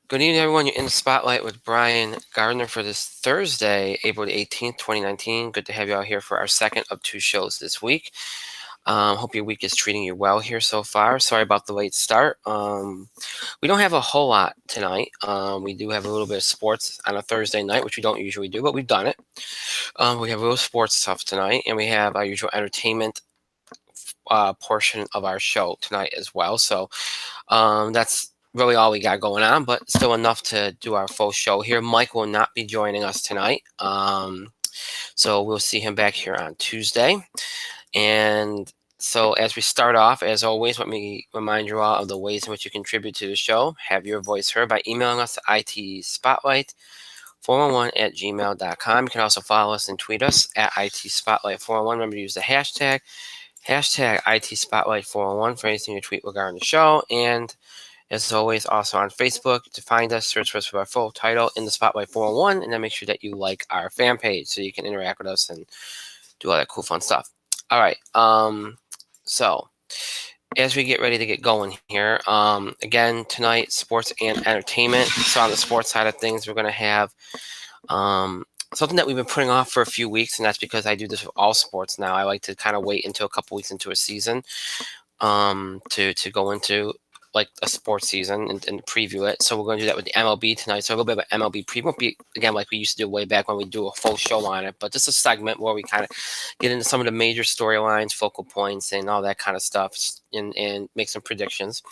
Good evening, everyone. You're in the spotlight with Brian Gardner for this Thursday, April the 18th, 2019. Good to have you all here for our second of two shows this week. Hope your week is treating you well here so far. Sorry about the late start. We don't have a whole lot tonight. We do have a little bit of sports on a Thursday night, which we don't usually do, but we've done it. We have a little sports stuff tonight, and we have our usual entertainment portion of our show tonight as well. So that's really all we got going on, but still enough to do our full show here. Mike will not be joining us tonight. So we'll see him back here on Tuesday. And so as we start off, as always, let me remind you all of the ways in which you contribute to the show. Have your voice heard by emailing us to itspotlight411@gmail.com. You can also follow us and tweet us at itspotlight411. Remember to use the hashtag #ITSpotlight411 for anything you tweet regarding the show. And as always, also on Facebook, to find us, search for us for our full title, In the Spotlight 401, and then make sure that you like our fan page so you can interact with us and do all that cool, fun stuff. All right. So as we get ready to get going here, again, tonight, sports and entertainment. So on the sports side of things, we're going to have something that we've been putting off for a few weeks, and that's because I do this with all sports now. I like to kind of wait until a couple weeks into a season to go into like a sports season and preview it. So we're going to do that with the MLB tonight. So a little bit of an MLB preview. Won't be again like we used to do way back when we do a full show on it, but just a segment where we kind of get into some of the major storylines, focal points, and all that kind of stuff, and make some predictions.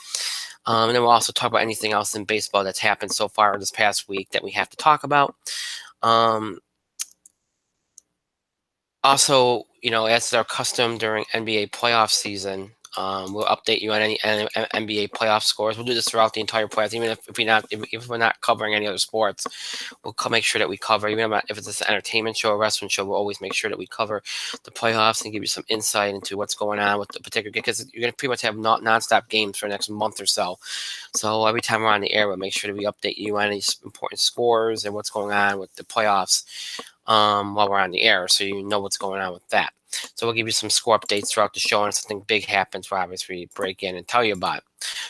And then we'll also talk about anything else in baseball that's happened so far this past week that we have to talk about. Also, as is our custom during NBA playoff season, we'll update you on any NBA playoff scores. We'll do this throughout the entire playoffs, even if we're not covering any other sports. We'll make sure that we cover, even if it's an entertainment show or wrestling show, we'll always make sure that we cover the playoffs and give you some insight into what's going on with the particular game, because you're going to pretty much have nonstop games for the next month or so. So every time we're on the air, we'll make sure that we update you on any important scores and what's going on with the playoffs while we're on the air, so you know what's going on with that. So we'll give you some score updates throughout the show, and if something big happens, we'll obviously break in and tell you about it.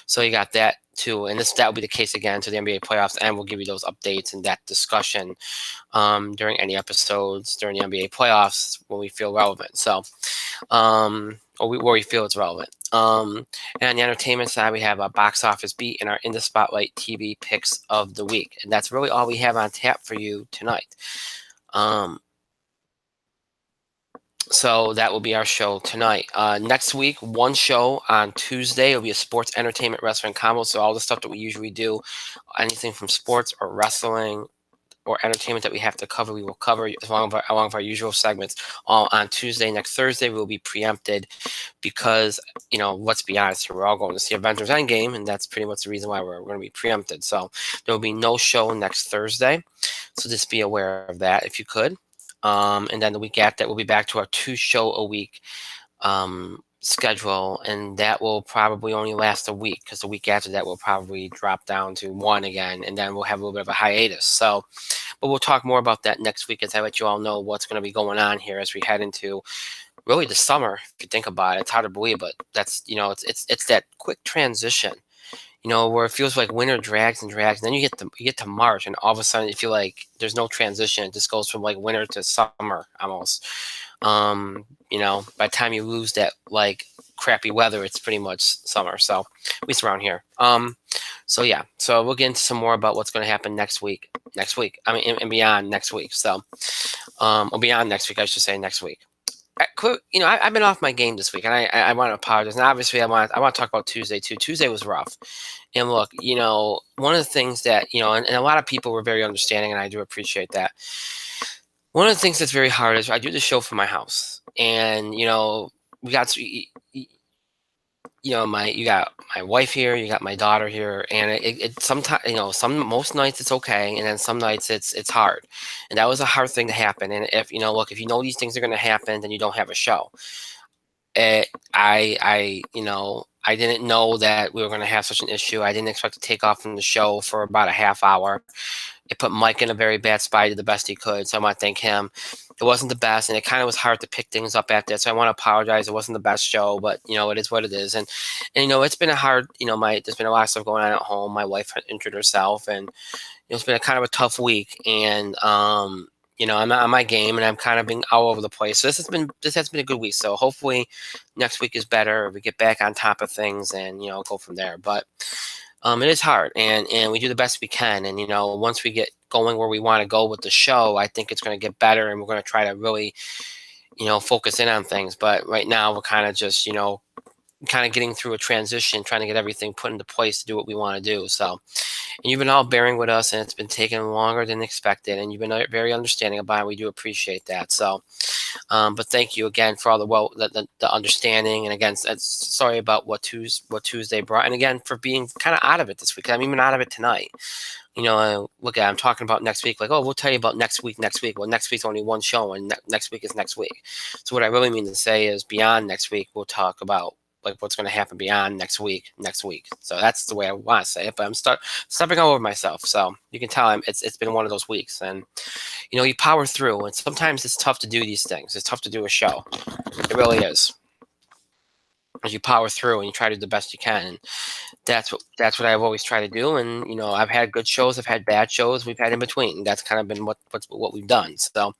So you got that too, and that will be the case again to the NBA playoffs, and we'll give you those updates and that discussion during any episodes during the NBA playoffs when we feel relevant. So, where we feel it's relevant. And on the entertainment side, we have a box office beat and our In the Spotlight TV picks of the week, and that's really all we have on tap for you tonight. So that will be our show tonight. Next week, one show on Tuesday. It'll be a sports, entertainment, wrestling combo. So all the stuff that we usually do, anything from sports or wrestling or entertainment that we have to cover, we will cover along with our usual segments. On Tuesday, next Thursday, we will be preempted because, let's be honest here, we're all going to see Avengers Endgame, and that's pretty much the reason why we're going to be preempted. So there will be no show next Thursday. So just be aware of that if you could. And then the week after that, we'll be back to our 2-show-a-week schedule, and that will probably only last a week, because the week after that we'll probably drop down to one again, and then we'll have a little bit of a hiatus. So, but we'll talk more about that next week as I let you all know what's going to be going on here as we head into really the summer. If you think about it, it's hard to believe, but that's it's that quick transition. Where it feels like winter drags and drags, and then you get to March, and all of a sudden you feel like there's no transition. It just goes from like winter to summer almost. By the time you lose that like crappy weather, it's pretty much summer. So at least around here. So yeah. So we'll get into some more about what's going to happen next week. And beyond next week. So, or beyond next week, I should say next week. I've been off my game this week, and I want to apologize. And obviously, I want to talk about Tuesday too. Tuesday was rough, and look, one of the things that and a lot of people were very understanding, and I do appreciate that. One of the things that's very hard is I do the show from my house, and we got you got my wife here, you got my daughter here, and it sometimes most nights it's okay, and then some nights it's hard, and that was a hard thing to happen. And if if these things are going to happen, then you don't have a show. I didn't know that we were going to have such an issue. I didn't expect to take off from the show for about a half hour, It put Mike in a very bad spot. He did the best he could, so I want to thank him. It wasn't the best, and it kind of was hard to pick things up after that. So I want to apologize. It wasn't the best show, but it is what it is. And it's been a hard. There's been a lot of stuff going on at home. My wife had injured herself, and it's been a kind of a tough week. And I'm not on my game, and I'm kind of being all over the place. So this has been a good week. So hopefully next week is better. We get back on top of things, and go from there. But it is hard, and we do the best we can. And once we get going where we want to go with the show, I think it's going to get better, and we're going to try to really, focus in on things. But right now, we're kind of just, kind of getting through a transition, trying to get everything put into place to do what we want to do. So, and you've been all bearing with us, and it's been taking longer than expected, and you've been very understanding about it. We do appreciate that. So, but thank you again for all the understanding, and again, sorry about what Tuesday brought, and again for being kind of out of it this week. I'm even out of it tonight. Look, I'm talking about next week. Like, oh, we'll tell you about next week. Well, next week's only one show, and next week is next week. So what I really mean to say is, beyond next week, we'll talk about like what's going to happen beyond next week. So that's the way I want to say it. But I'm stepping all over myself. So you can tell it's been one of those weeks, and you power through. And sometimes it's tough to do these things. It's tough to do a show. It really is. As you power through and you try to do the best you can. And that's what I've always tried to do. And I've had good shows, I've had bad shows, we've had in between. That's kind of been what we've done. So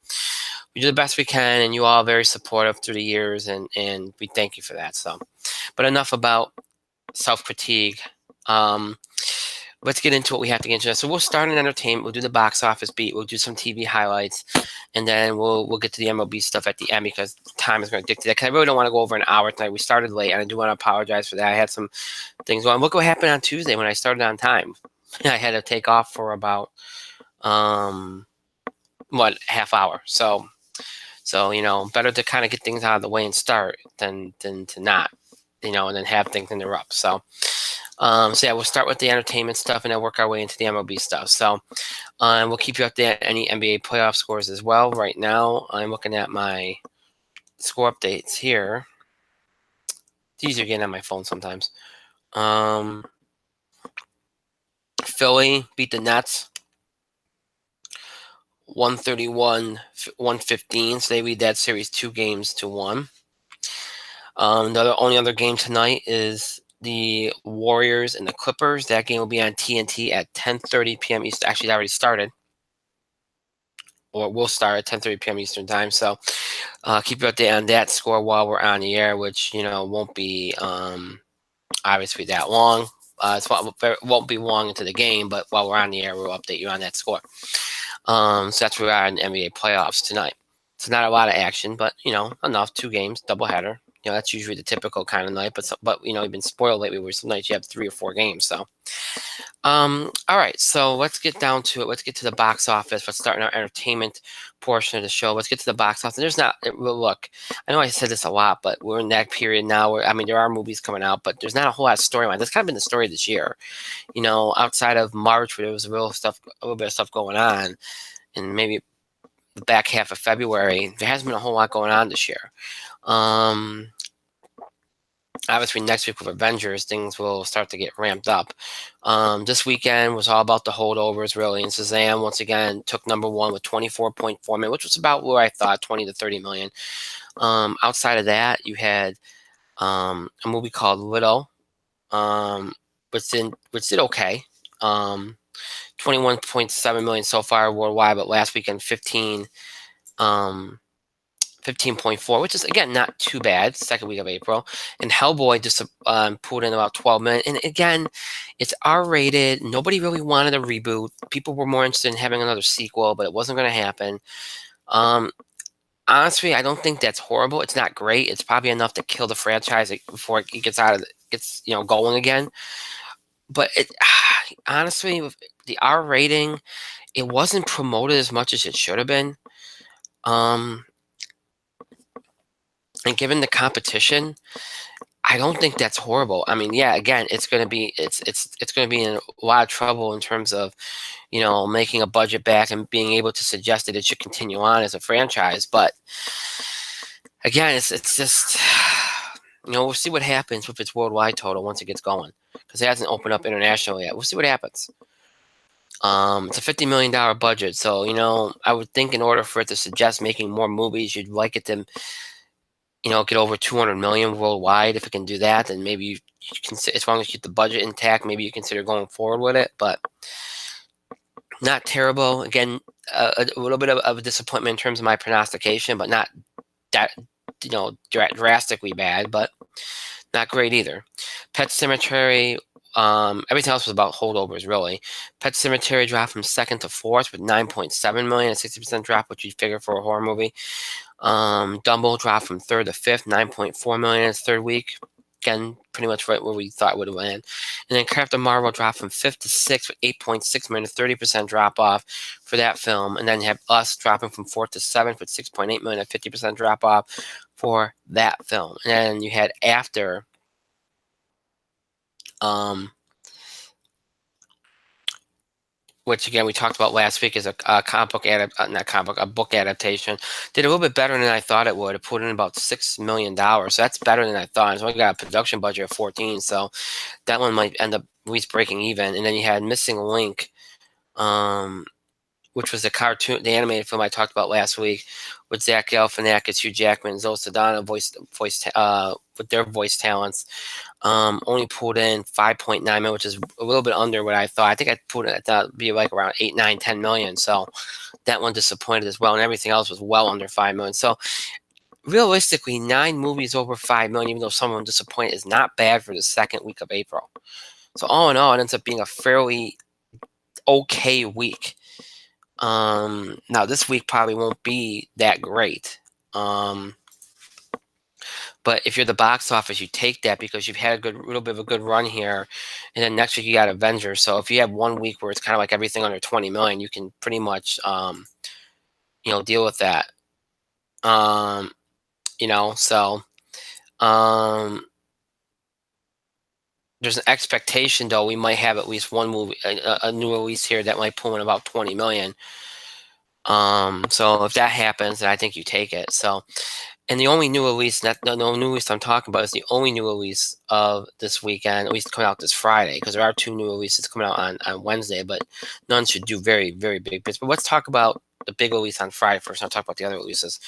we do the best we can, and you all are very supportive through the years, and we thank you for that. So, but enough about self-critique. Let's get into what we have to get into. So we'll start in entertainment. We'll do the box office beat. We'll do some TV highlights, and then we'll get to the MLB stuff at the end because time is going to dictate that. Because I really don't want to go over an hour tonight. We started late, and I do want to apologize for that. I had some things going. Look what happened on Tuesday when I started on time. I had to take off for about half hour. So better to kind of get things out of the way and start than to not, and then have things interrupt. So yeah, we'll start with the entertainment stuff and then work our way into the MLB stuff. So we'll keep you updated on any NBA playoff scores as well. Right now, I'm looking at my score updates here. It's easier getting on my phone sometimes. Philly beat the Nets 131-115. So they lead that series 2-1. The only other game tonight is the Warriors and the Clippers. That game will be on TNT at 10:30 p.m. Eastern. Actually, it already started, or will start at 10:30 p.m. Eastern time. So keep you updated on that score while we're on the air, which won't be obviously that long. It won't be long into the game, but while we're on the air, we'll update you on that score. So that's where we are in the NBA playoffs tonight. It's not a lot of action, but enough. 2 games, doubleheader. That's usually the typical kind of night, but you've been spoiled lately where some nights you have 3 or 4 games. So, all right, so let's get down to it. Let's get to the box office. Let's start in our entertainment portion of the show. Let's get to the box office. Look, I know I said this a lot, but we're in that period now where, there are movies coming out, but there's not a whole lot of storyline. That's kind of been the story this year. Outside of March where there was a little bit of stuff going on, and maybe the back half of February, there hasn't been a whole lot going on this year. Obviously next week with Avengers, things will start to get ramped up. This weekend was all about the holdovers, really, and Shazam once again took number 1 with 24.4 million, which was about where I thought, 20 to 30 million. Outside of that, you had a movie called Little, which did okay. 21.7 million so far worldwide, but last weekend 15.4, which is again not too bad. Second week of April, and Hellboy just pulled in about 12 million. And again, it's R-rated. Nobody really wanted a reboot. People were more interested in having another sequel, but it wasn't going to happen. Honestly, I don't think that's horrible. It's not great. It's probably enough to kill the franchise before it gets going again. But honestly, with the R rating, it wasn't promoted as much as it should have been. And given the competition, I don't think that's horrible. Yeah, again, it's going to be in a lot of trouble in terms of, making a budget back and being able to suggest that it should continue on as a franchise. But again, it's just, we'll see what happens with its worldwide total once it gets going, because it hasn't opened up internationally yet. We'll see what happens. It's a $50 million budget, so I would think in order for it to suggest making more movies, you'd like it to get over 200 million worldwide. If it can do that, then maybe you can, as long as you keep the budget intact, maybe you consider going forward with it. But not terrible. Again, a little bit of a disappointment in terms of my prognostication, but not that drastically bad, but not great either. Pet Cemetery. Everything else was about holdovers, really. Pet Cemetery dropped from second to fourth with 9.7 million, a 60% drop, which you'd figure for a horror movie. Dumbo dropped from third to fifth, 9.4 million in its third week. Again, pretty much right where we thought it would have landed. And then Captain Marvel dropped from fifth to sixth with 8.6 million, a 30% drop off for that film. And then you have Us dropping from fourth to seventh with 6.8 million, a 50% drop off for that film. And then you had After, which again we talked about last week, is a comic book not comic book, a book adaptation. Did a little bit better than I thought it would. It put in about $6 million, so that's better than I thought. It's only got a production budget of 14, so that one might end up at least breaking even. And then you had Missing Link, which was the cartoon, the animated film I talked about last week, with Zach Galifianakis, Hugh Jackman, Zoe Saldana with their voice talents. Only pulled in 5.9 million, which is a little bit under what I thought. I think I put it, I thought it'd be like around 8, 9, 10 million. So that one disappointed as well, and everything else was well under 5 million. So realistically, 9 movies over 5 million, even though some of them disappointed, is not bad for the second week of April. So all in all, it ends up being a fairly okay week. Now this week probably won't be that great. But if you're the box office, you take that because you've had a little bit of a good run here, and then next week you got Avengers. So if you have 1 week where it's kind of like everything under 20 million, you can pretty much, deal with that. So there's an expectation though we might have at least one movie, a new release here that might pull in about 20 million. So if that happens, then I think you take it. So. And the only new release, no new release I'm talking about, is the only new release of this weekend, at least coming out this Friday, because there are 2 new releases coming out on Wednesday, but none should do very, very big bits. But let's talk about the big release on Friday first, and I'll talk about the other releases.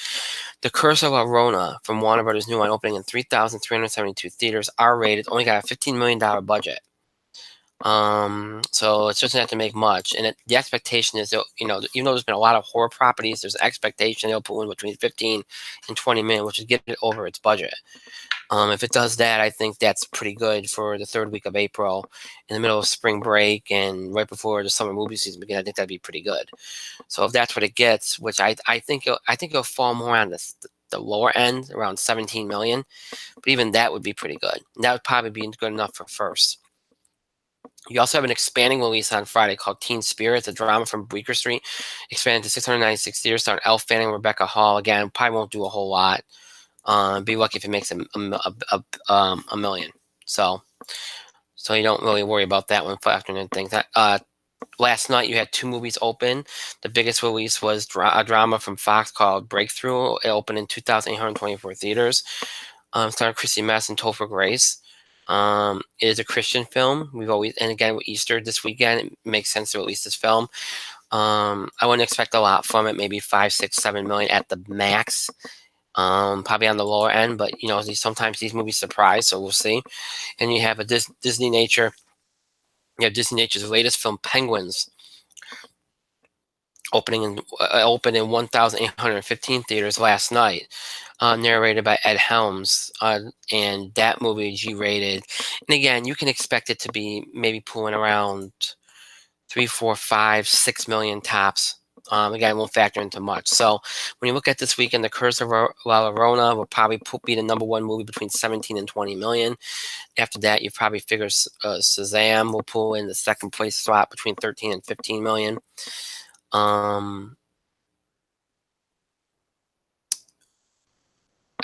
The Curse of La Llorona from Warner Brothers' new one, opening in 3,372 theaters, R-rated, only got a $15 million budget. So it doesn't have to make much, and the expectation is that, even though there's been a lot of horror properties, there's an expectation they'll put in between 15 and 20 million, which is get it over its budget. If it does that, I think that's pretty good for the third week of April, in the middle of spring break and right before the summer movie season begins. I think that'd be pretty good. So if that's what it gets, which I think it'll fall more on the lower end, around 17 million, but even that would be pretty good. And that would probably be good enough for first. You also have an expanding release on Friday called Teen Spirit, a drama from Bleecker Street, expanded to 696 theaters, starring Elle Fanning and Rebecca Hall. Again, probably won't do a whole lot. Be lucky if it makes a million. So you don't really worry about that one factoring in things. Last night you had 2 movies open. The biggest release was a drama from Fox called Breakthrough. It opened in 2,824 theaters. Starring Chrissy Mess and Topher Grace. It is a Christian film. And again with Easter this weekend, it makes sense to release this film. I wouldn't expect a lot from it, maybe 5, 6, 7 million at the max. Probably on the lower end, but sometimes these movies surprise, so we'll see. And you have a Disney Nature. You have Disney Nature's latest film, Penguins, opened in 1,815 theaters last night. Narrated by Ed Helms, and that movie is G-rated. And again, you can expect it to be maybe pulling around 3, 4, 5, 6 million tops. Again, won't factor into much. So when you look at this weekend, The Curse of La Llorona will probably be the number 1 movie between 17 and 20 million. After that, you probably figure Shazam will pull in the second place slot between 13 and 15 million.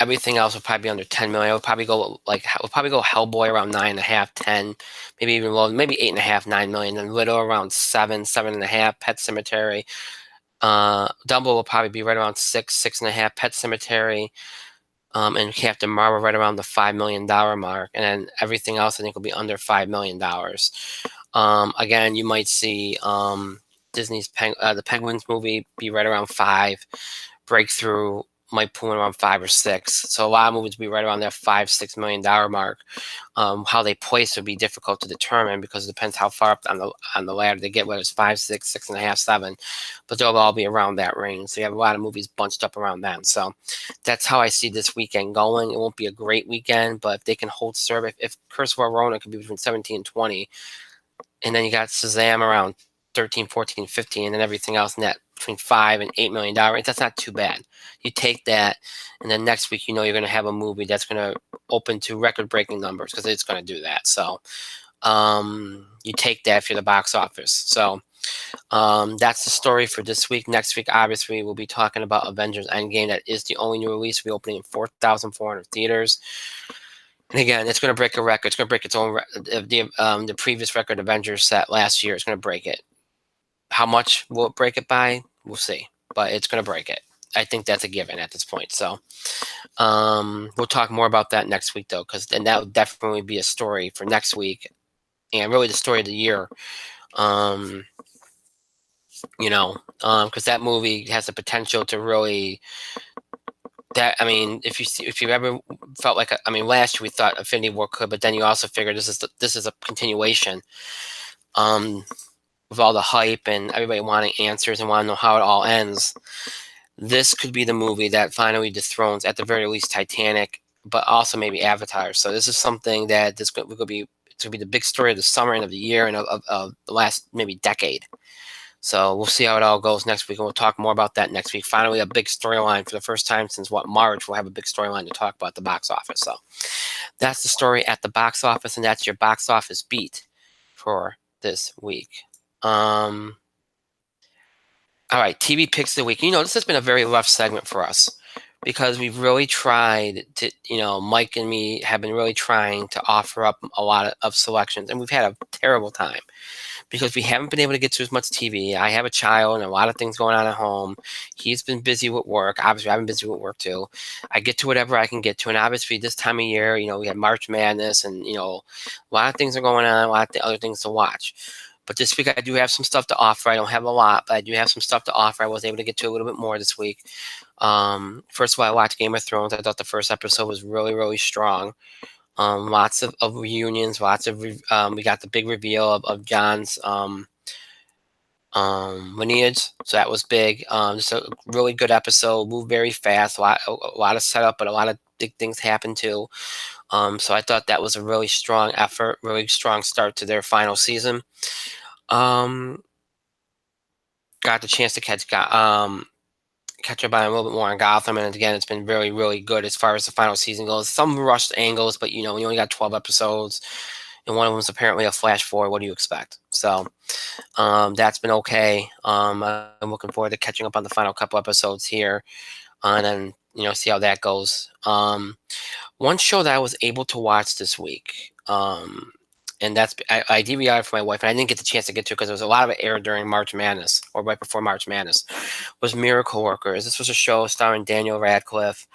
Everything else will probably be under 10 million. We'll probably go Hellboy around 9.5, 10, maybe even low, maybe 8.5, 9 million. Then Widow around 7, 7.5. Pet Cemetery. Dumbo will probably be right around 6, 6.5. Pet Cemetery. And Captain Marvel right around the $5 million mark, and then everything else I think will be under $5 million. Again, you might see Disney's the Penguins movie be right around 5. Breakthrough might pull in around 5 or 6. So a lot of movies will be right around that $5-6 million mark. How they place would be difficult to determine because it depends how far up on the ladder they get, whether it's 5, 6, 6.5, 7. But they'll all be around that range. So you have a lot of movies bunched up around them. So that's how I see this weekend going. It won't be a great weekend, but if they can hold serve, if Curse of Rona could be between 17 and 20, and then you got Shazam around 13, 14, 15, and then everything else in that between $5 and $8 million. That's not too bad. You take that, and then next week, you're going to have a movie that's going to open to record-breaking numbers because it's going to do that. So you take that for the box office. So that's the story for this week. Next week, obviously, we'll be talking about Avengers Endgame. That is the only new release. We'll be opening in 4,400 theaters. And again, it's going to break a record. It's going to break its own the previous record Avengers set last year. It's going to break it. How much will it break it by? We'll see. But it's going to break it. I think that's a given at this point. So we'll talk more about that next week, though, because then that would definitely be a story for next week, and really the story of the year. Because that movie has the potential to really. If you ever felt like, last year we thought Infinity War could, but then you also figure this is a continuation, with all the hype and everybody wanting answers and want to know how it all ends. This could be the movie that finally dethrones, at the very least, Titanic, but also maybe Avatar. So this is something that it's going to be the big story of the summer and of the year and of the last maybe decade. So we'll see how it all goes next week, and we'll talk more about that next week. Finally, a big storyline for the first time since March. We'll have a big storyline to talk about the box office. So that's the story at the box office, and that's your box office beat for this week. All right, TV picks of the week. This has been a very rough segment for us because we've really tried to, Mike and me have been really trying to offer up a lot of selections, and we've had a terrible time because we haven't been able to get to as much TV. I have a child and a lot of things going on at home. He's been busy with work. Obviously, I've been busy with work too. I get to whatever I can get to. And obviously, this time of year, we had March Madness and, a lot of things are going on, a lot of other things to watch. But this week, I do have some stuff to offer. I don't have a lot, but I do have some stuff to offer. I was able to get to a little bit more this week. First of all, I watched Game of Thrones. I thought the first episode was really, really strong. Lots of reunions, we got the big reveal of John's lineage, so that was big. Just a really good episode, moved very fast, a lot of setup, but a lot of big things happened too. So I thought that was a really strong effort, really strong start to their final season. Got the chance to catch up on a little bit more on Gotham, and again, it's been really, really good as far as the final season goes. Some rushed angles, but we only got 12 episodes, and one of them is apparently a flash forward. What do you expect? So that's been okay. I'm looking forward to catching up on the final couple episodes here, and then see how that goes. One show that I was able to watch this week, and that's I DVR'd for my wife, and I didn't get the chance to get to it because there was a lot of it aired during March Madness or right before March Madness, was Miracle Workers. This was a show starring Daniel Radcliffe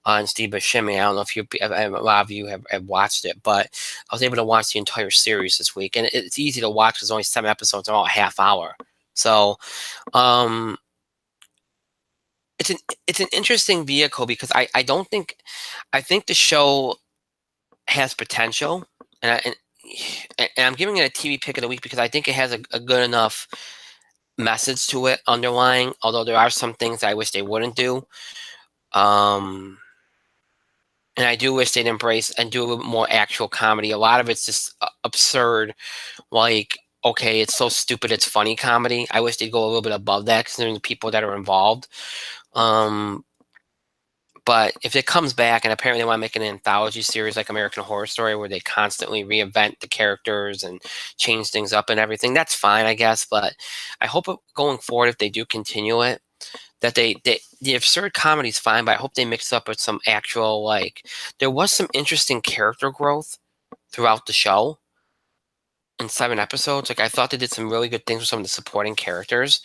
and Steve Buscemi. I don't know if a lot of you have watched it, but I was able to watch the entire series this week, and it's easy to watch because there's only 7 episodes, and all a half hour. So it's an interesting vehicle because I think the show has potential, and I'm giving it a TV pick of the week because I think it has a good enough message to it underlying, although there are some things I wish they wouldn't do. And I do wish they'd embrace and do a little bit more actual comedy. A lot of it's just absurd, like, okay, it's so stupid it's funny comedy. I wish they'd go a little bit above that considering the people that are involved. But if it comes back, and apparently they want to make an anthology series like American Horror Story where they constantly reinvent the characters and change things up and everything, that's fine, I guess. But I hope going forward, if they do continue it, that the absurd comedy is fine, but I hope they mix up with some actual, there was some interesting character growth throughout the show in 7 episodes. I thought they did some really good things with some of the supporting characters.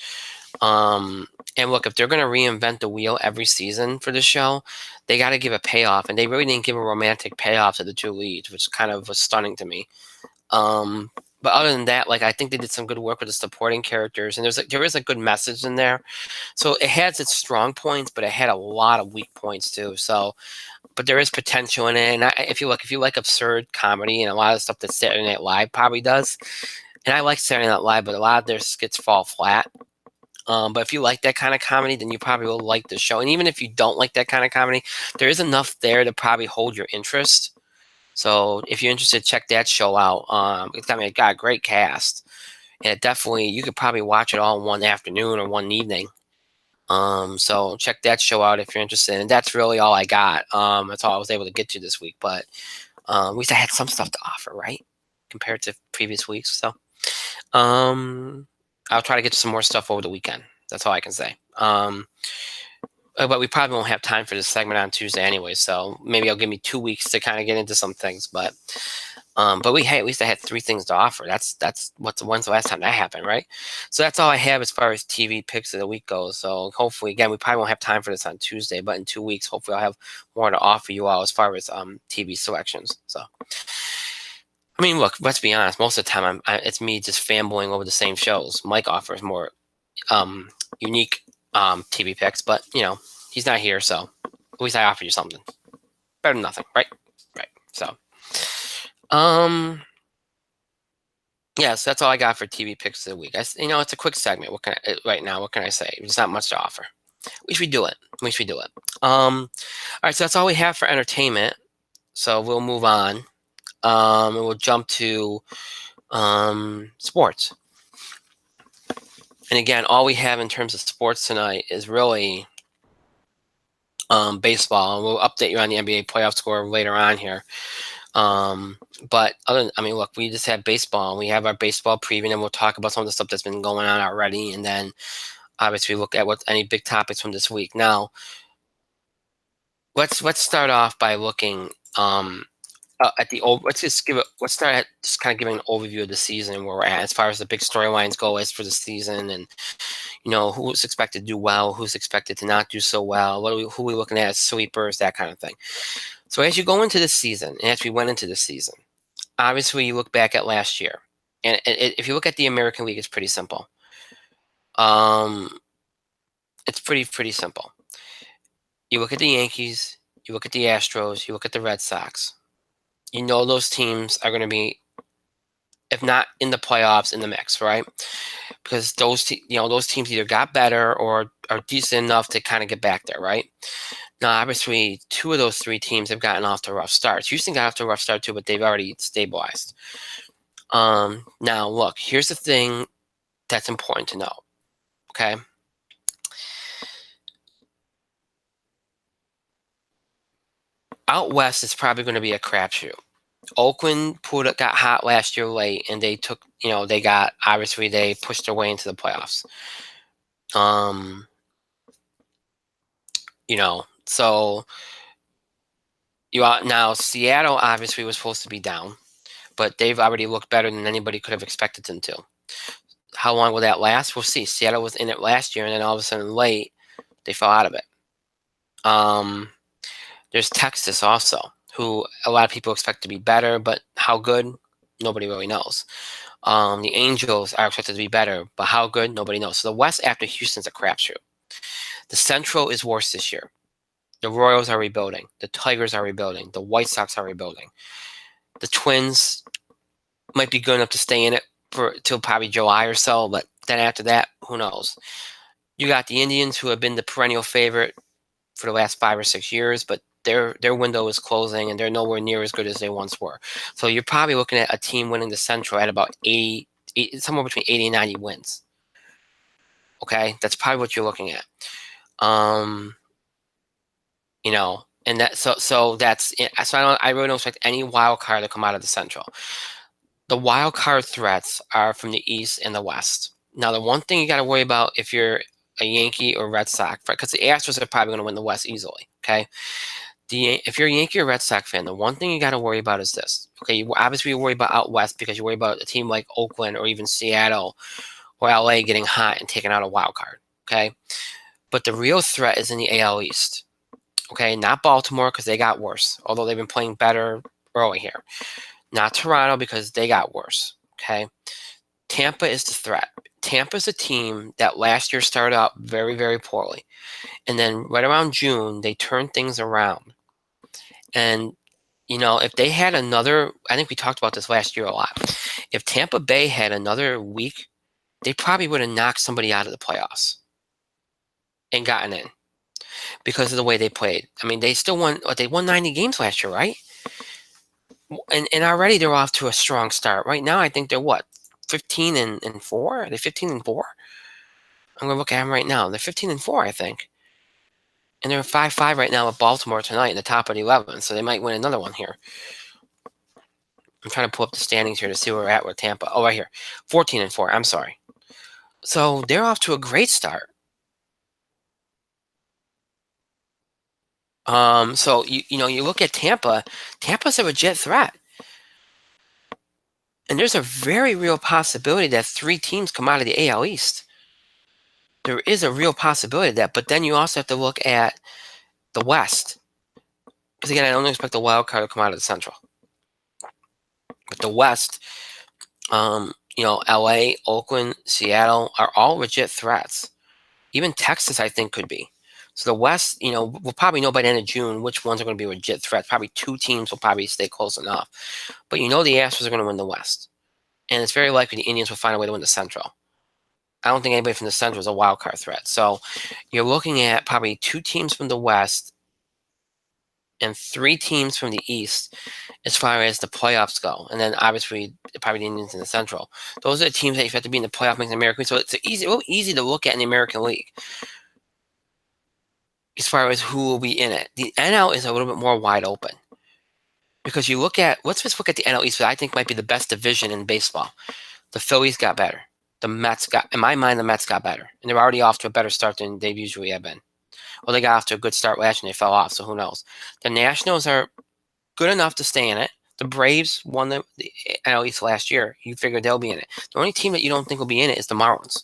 And look, if they're going to reinvent the wheel every season for the show, they got to give a payoff. And they really didn't give a romantic payoff to the 2 leads, which kind of was stunning to me. But other than that, like I think they did some good work with the supporting characters, and there is a good message in there. So it has its strong points, but it had a lot of weak points too. So, but there is potential in it. And if you like absurd comedy and a lot of stuff that Saturday Night Live probably does, and I like Saturday Night Live, but a lot of their skits fall flat. But if you like that kind of comedy, then you probably will like the show. And even if you don't like that kind of comedy, there is enough there to probably hold your interest. So if you're interested, check that show out. It got a great cast, and it definitely you could probably watch it all in one afternoon or one evening. So check that show out if you're interested. And that's really all I got. That's all I was able to get to this week. But at least I had some stuff to offer, right, compared to previous weeks. So I'll try to get to some more stuff over the weekend. That's all I can say. But we probably won't have time for this segment on Tuesday anyway, so maybe I'll give me 2 weeks to kind of get into some things. But at least I had 3 things to offer. When's the last time that happened, right? So that's all I have as far as TV picks of the week goes. So hopefully, again, we probably won't have time for this on Tuesday, but in 2 weeks, hopefully, I'll have more to offer you all as far as TV selections. So. I mean, look, let's be honest. Most of the time, it's me just fanboying over the same shows. Mike offers more unique TV picks, but he's not here, so at least I offered you something better than nothing, right? Right. So, yeah, so that's all I got for TV picks of the week. It's a quick segment. Right now? What can I say? There's not much to offer. We should do it. All right, so that's all we have for entertainment. So we'll move on. And we'll jump to sports. And again, all we have in terms of sports tonight is really baseball. And we'll update you on the NBA playoff score later on here. But look, we just had baseball. And we have our baseball preview, and we'll talk about some of the stuff that's been going on already. And then obviously look at any big topics from this week. Now, let's start off by looking let's start at just kind of giving an overview of the season and where we're at as far as the big storylines go as for the season, and who's expected to do well, who's expected to not do so well, who are we looking at as sweepers, that kind of thing. So as you go into the season, and as we went into the season, obviously you look back at last year, and if you look at the American League, it's pretty simple. It's pretty simple. You look at the Yankees, you look at the Astros, you look at the Red Sox. Those teams are going to be, if not in the playoffs, in the mix, right? Because those teams either got better or are decent enough to kind of get back there, right? Now, obviously, 2 of those 3 teams have gotten off to rough starts. Houston got off to a rough start too, but they've already stabilized. Now, look, here's the thing that's important to know, okay? Out west, it's probably going to be a crapshoot. Oakland got hot last year late, and they took, they pushed their way into the playoffs. So now Seattle obviously was supposed to be down, but they've already looked better than anybody could have expected them to. How long will that last? We'll see. Seattle was in it last year, and then all of a sudden late, they fell out of it. There's Texas also, who a lot of people expect to be better, but how good, nobody really knows. The Angels are expected to be better, but how good, nobody knows. So the West after Houston's a crapshoot. The Central is worse this year. The Royals are rebuilding. The Tigers are rebuilding. The White Sox are rebuilding. The Twins might be good enough to stay in it till probably July or so, but then after that, who knows? You got the Indians, who have been the perennial favorite for the last 5 or 6 years, but their window is closing, and they're nowhere near as good as they once were. So you're probably looking at a team winning the Central at about 80, somewhere between 80 and 90 wins. Okay, that's probably what you're looking at. And that so that's it. So I really don't expect any wild card to come out of the Central. The wild card threats are from the East and the West. Now, the one thing you got to worry about if you're a Yankee or Red Sox, because the Astros are probably going to win the West easily. Okay, if you're a Yankee or Red Sox fan, the one thing you got to worry about is this. Okay, you obviously worry about out West because you worry about a team like Oakland or even Seattle or LA getting hot and taking out a wild card. Okay, but the real threat is in the AL East. Okay, not Baltimore because they got worse, although they've been playing better early here. Not Toronto because they got worse. Okay. Tampa is the threat. Tampa's a team that last year started out very, very poorly. And then right around June, they turned things around. And, if they had another, I think we talked about this last year a lot. If Tampa Bay had another week, they probably would have knocked somebody out of the playoffs and gotten in because of the way they played. I mean, they still won, they won 90 games last year, right? And already they're off to a strong start. Right now, I think they're what, 15 and 4? Are they 15 and 4? I'm going to look at them right now. They're 15 and 4, I think. And they're 5-5 right now with Baltimore tonight in the top of the 11, so they might win another one here. I'm trying to pull up the standings here to see where we're at with Tampa. Oh, right here. 14 and 4. I'm sorry. So they're off to a great start. So you look at Tampa. Tampa's a legit threat, and there's a very real possibility that 3 teams come out of the AL East. There is a real possibility of that, but then you also have to look at the West, because again, I don't expect the wild card to come out of the Central. But the West, LA, Oakland, Seattle are all legit threats. Even Texas, I think, could be. So the West, we'll probably know by the end of June which ones are going to be legit threats. Probably 2 teams will probably stay close enough. But the Astros are going to win the West. And it's very likely the Indians will find a way to win the Central. I don't think anybody from the Central is a wild card threat. So you're looking at probably 2 teams from the West and 3 teams from the East as far as the playoffs go. And then obviously probably the Indians in the Central. Those are the teams that you have to be in the playoff making the American League. So it's real easy to look at in the American League as far as who will be in it. The NL is a little bit more wide open. Because let's just look at the NL East, I think might be the best division in baseball. The Phillies got better. In my mind, the Mets got better. And they're already off to a better start than they usually have been. Well, they got off to a good start last year and they fell off, so who knows. The Nationals are good enough to stay in it. The Braves won the NL East last year. You figure they'll be in it. The only team that you don't think will be in it is the Marlins.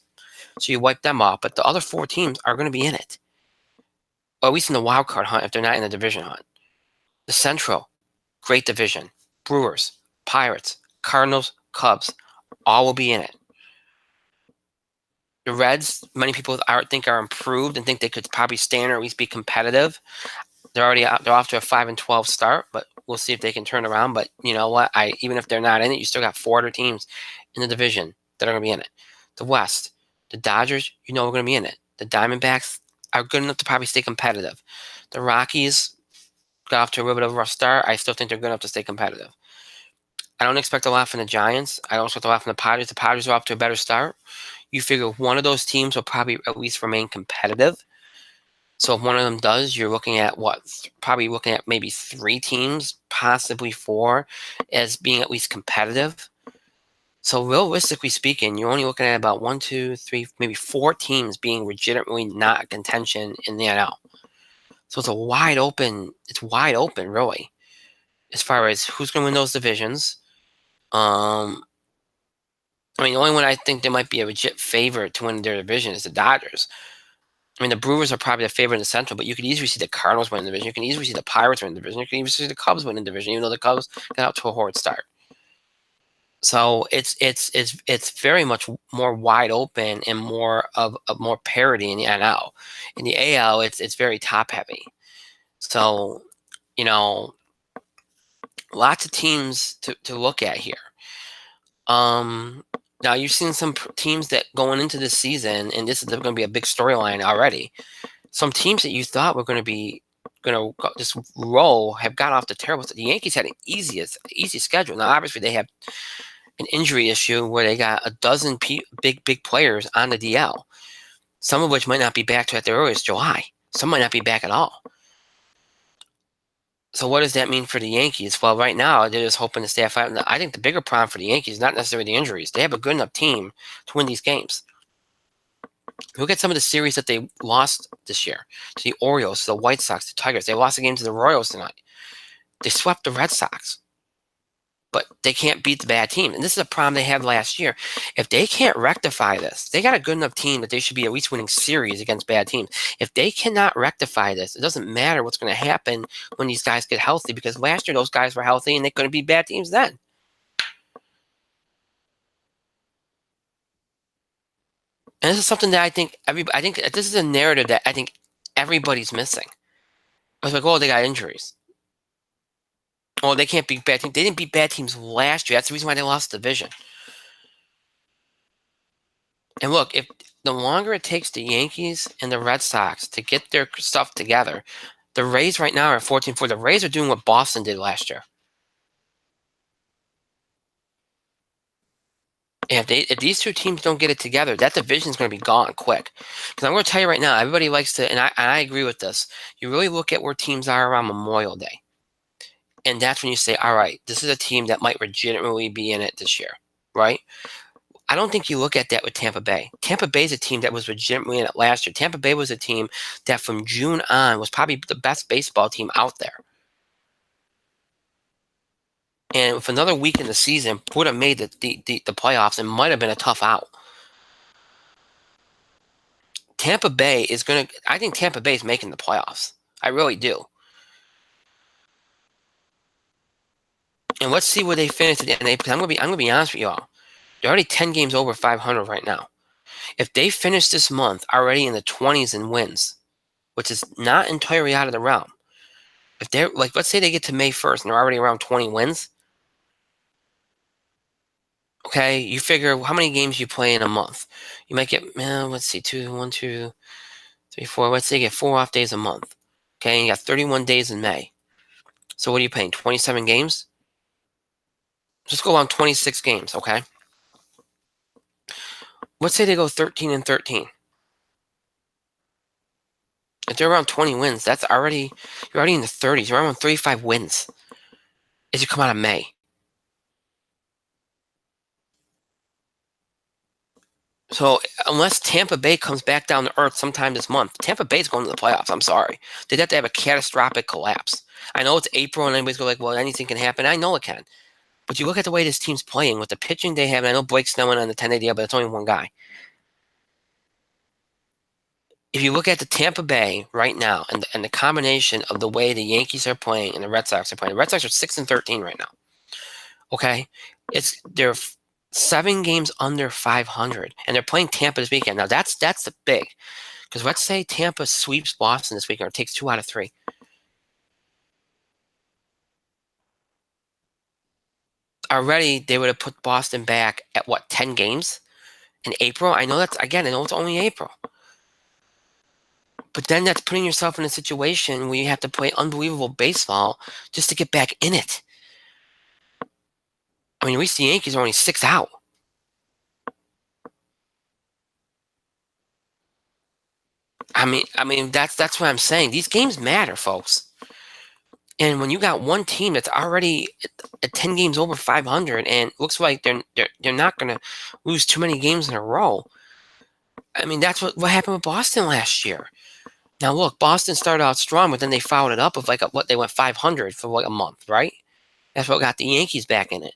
So you wipe them off, but the other 4 teams are going to be in it. Or at least in the wild card hunt if they're not in the division hunt. The Central, great division. Brewers, Pirates, Cardinals, Cubs, all will be in it. The Reds, many people think are improved and think they could probably stand or at least be competitive. They're off to a 5-12 start, but we'll see if they can turn around. But you know what? Even if they're not in it, you still got 4 other teams in the division that are going to be in it. The West, the Dodgers, are going to be in it. The Diamondbacks are good enough to probably stay competitive. The Rockies got off to a little bit of a rough start. I still think they're good enough to stay competitive. I don't expect a lot from the Giants. I don't expect a lot from the Padres. The Padres are off to a better start. You figure one of those teams will probably at least remain competitive. So if one of them does, you're looking at probably looking at maybe 3 teams, possibly 4, as being at least competitive. So realistically speaking, you're only looking at about 1, 2, 3, maybe 4 teams being legitimately not contention in the NL. So it's wide open, really, as far as who's going to win those divisions. The only one I think there might be a legit favorite to win their division is the Dodgers. The Brewers are probably the favorite in the Central, but you could easily see the Cardinals win the division. You can easily see the Pirates win the division. You can even see the Cubs win the division, even though the Cubs got out to a horrid start. So it's very much more wide open and more of more parity in the NL. In the AL, it's very top heavy. So, lots of teams to look at here. Now you've seen some teams that going into this season, and this is going to be a big storyline already. Some teams that you thought were going to just roll have got off the terrible. The Yankees had an easy schedule. Now obviously they have an injury issue where they got a dozen big players on the DL, some of which might not be back to at the earliest July. Some might not be back at all. So what does that mean for the Yankees? Well, right now they're just hoping to stay at 5. I think the bigger problem for the Yankees is not necessarily the injuries. They have a good enough team to win these games. Look at some of the series that they lost this year to the Orioles, to the White Sox, to Tigers. They lost a game to the Royals tonight. They swept the Red Sox, but they can't beat the bad team. And this is a problem they had last year. If they can't rectify this, they got a good enough team that they should be at least winning series against bad teams. If they cannot rectify this, it doesn't matter what's going to happen when these guys get healthy, because last year those guys were healthy and they couldn't beat bad teams then. And this is something that I think this is a narrative that I think everybody's missing. It's like, oh, they got injuries. Oh, they can't beat bad teams. They didn't beat bad teams last year. That's the reason why they lost the division. And look, if the longer it takes the Yankees and the Red Sox to get their stuff together, the Rays right now are 14-4. The Rays are doing what Boston did last year. And if these two teams don't get it together, that division is going to be gone quick. Because I'm going to tell you right now, everybody likes to, and I agree with this. You really look at where teams are around Memorial Day, and that's when you say, all right, this is a team that might legitimately be in it this year, right? I don't think you look at that with Tampa Bay. Tampa Bay is a team that was legitimately in it last year. Tampa Bay was a team that from June on was probably the best baseball team out there. And with another week in the season, would have made the playoffs and might have been a tough out. Tampa Bay is going to, I think Tampa Bay is making the playoffs. I really do. And let's see where they finish at the end. I'm going to be honest with you all. They're already 10 games over 500 right now. If they finish this month already in the 20s in wins, which is not entirely out of the realm, if they're like, let's say they get to May 1st and they're already around 20 wins, okay, you figure how many games you play in a month. You might get, let's see, 1, 2, 3, 4. Let's say you get 4 off days a month. Okay, and you got 31 days in May. So what are you playing? 27 games? Just go on 26 games, okay? Let's say they go 13-13. If they're around 20 wins, you're already in the 30s. You're around 35 wins as you come out of May. So unless Tampa Bay comes back down to earth sometime this month, Tampa Bay's going to the playoffs. I'm sorry. They'd have to have a catastrophic collapse. I know it's April and everybody's going like, well, anything can happen. I know it can. But you look at the way this team's playing with the pitching they have, and I know Blake Snell on the 10-day deal, but it's only one guy. If you look at the Tampa Bay right now and the combination of the way the Yankees are playing and the Red Sox are playing, the Red Sox are 6-13 right now. Okay? They're 7 games under 500, and they're playing Tampa this weekend. Now that's the big, because let's say Tampa sweeps Boston this weekend or takes 2 out of 3. Already they would have put Boston back at what, 10 games in April? I know it's only April. But then that's putting yourself in a situation where you have to play unbelievable baseball just to get back in it. I mean, at least the Yankees are only 6 out. I mean that's what I'm saying. These games matter, folks. And when you got one team that's already at 10 games over 500 and looks like they're not going to lose too many games in a row. I mean, that's what happened with Boston last year. Now look, Boston started out strong, but then they fouled it up with they went 500 for like a month, right? That's what got the Yankees back in it.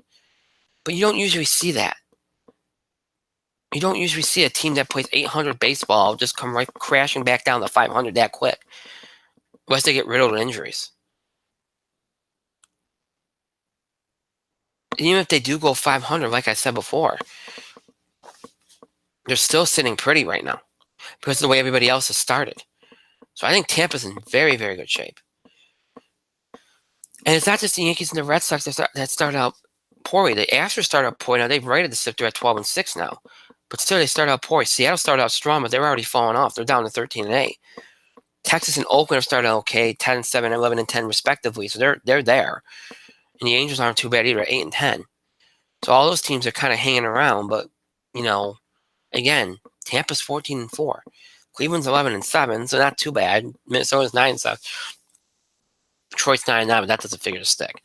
But you don't usually see that. You don't usually see a team that plays 800 baseball just come right crashing back down to 500 that quick, unless they get riddled with injuries. And even if they do go 500, like I said before, they're still sitting pretty right now because of the way everybody else has started. So I think Tampa's in very, very good shape. And it's not just the Yankees and the Red Sox that started out poorly. The Astros started out poorly. Now they've rated the ship. They're at 12-6 now. But still, they started out poorly. Seattle started out strong, but they're already falling off. They're down to 13-8. Texas and Oakland have started out okay, 10-7, 11-10 respectively. So they're there. And the Angels aren't too bad either, 8-10. So all those teams are kind of hanging around. But, again, Tampa's 14-4. Cleveland's 11-7, so not too bad. Minnesota's 9-7. Detroit's 9-9, but that doesn't figure to stick.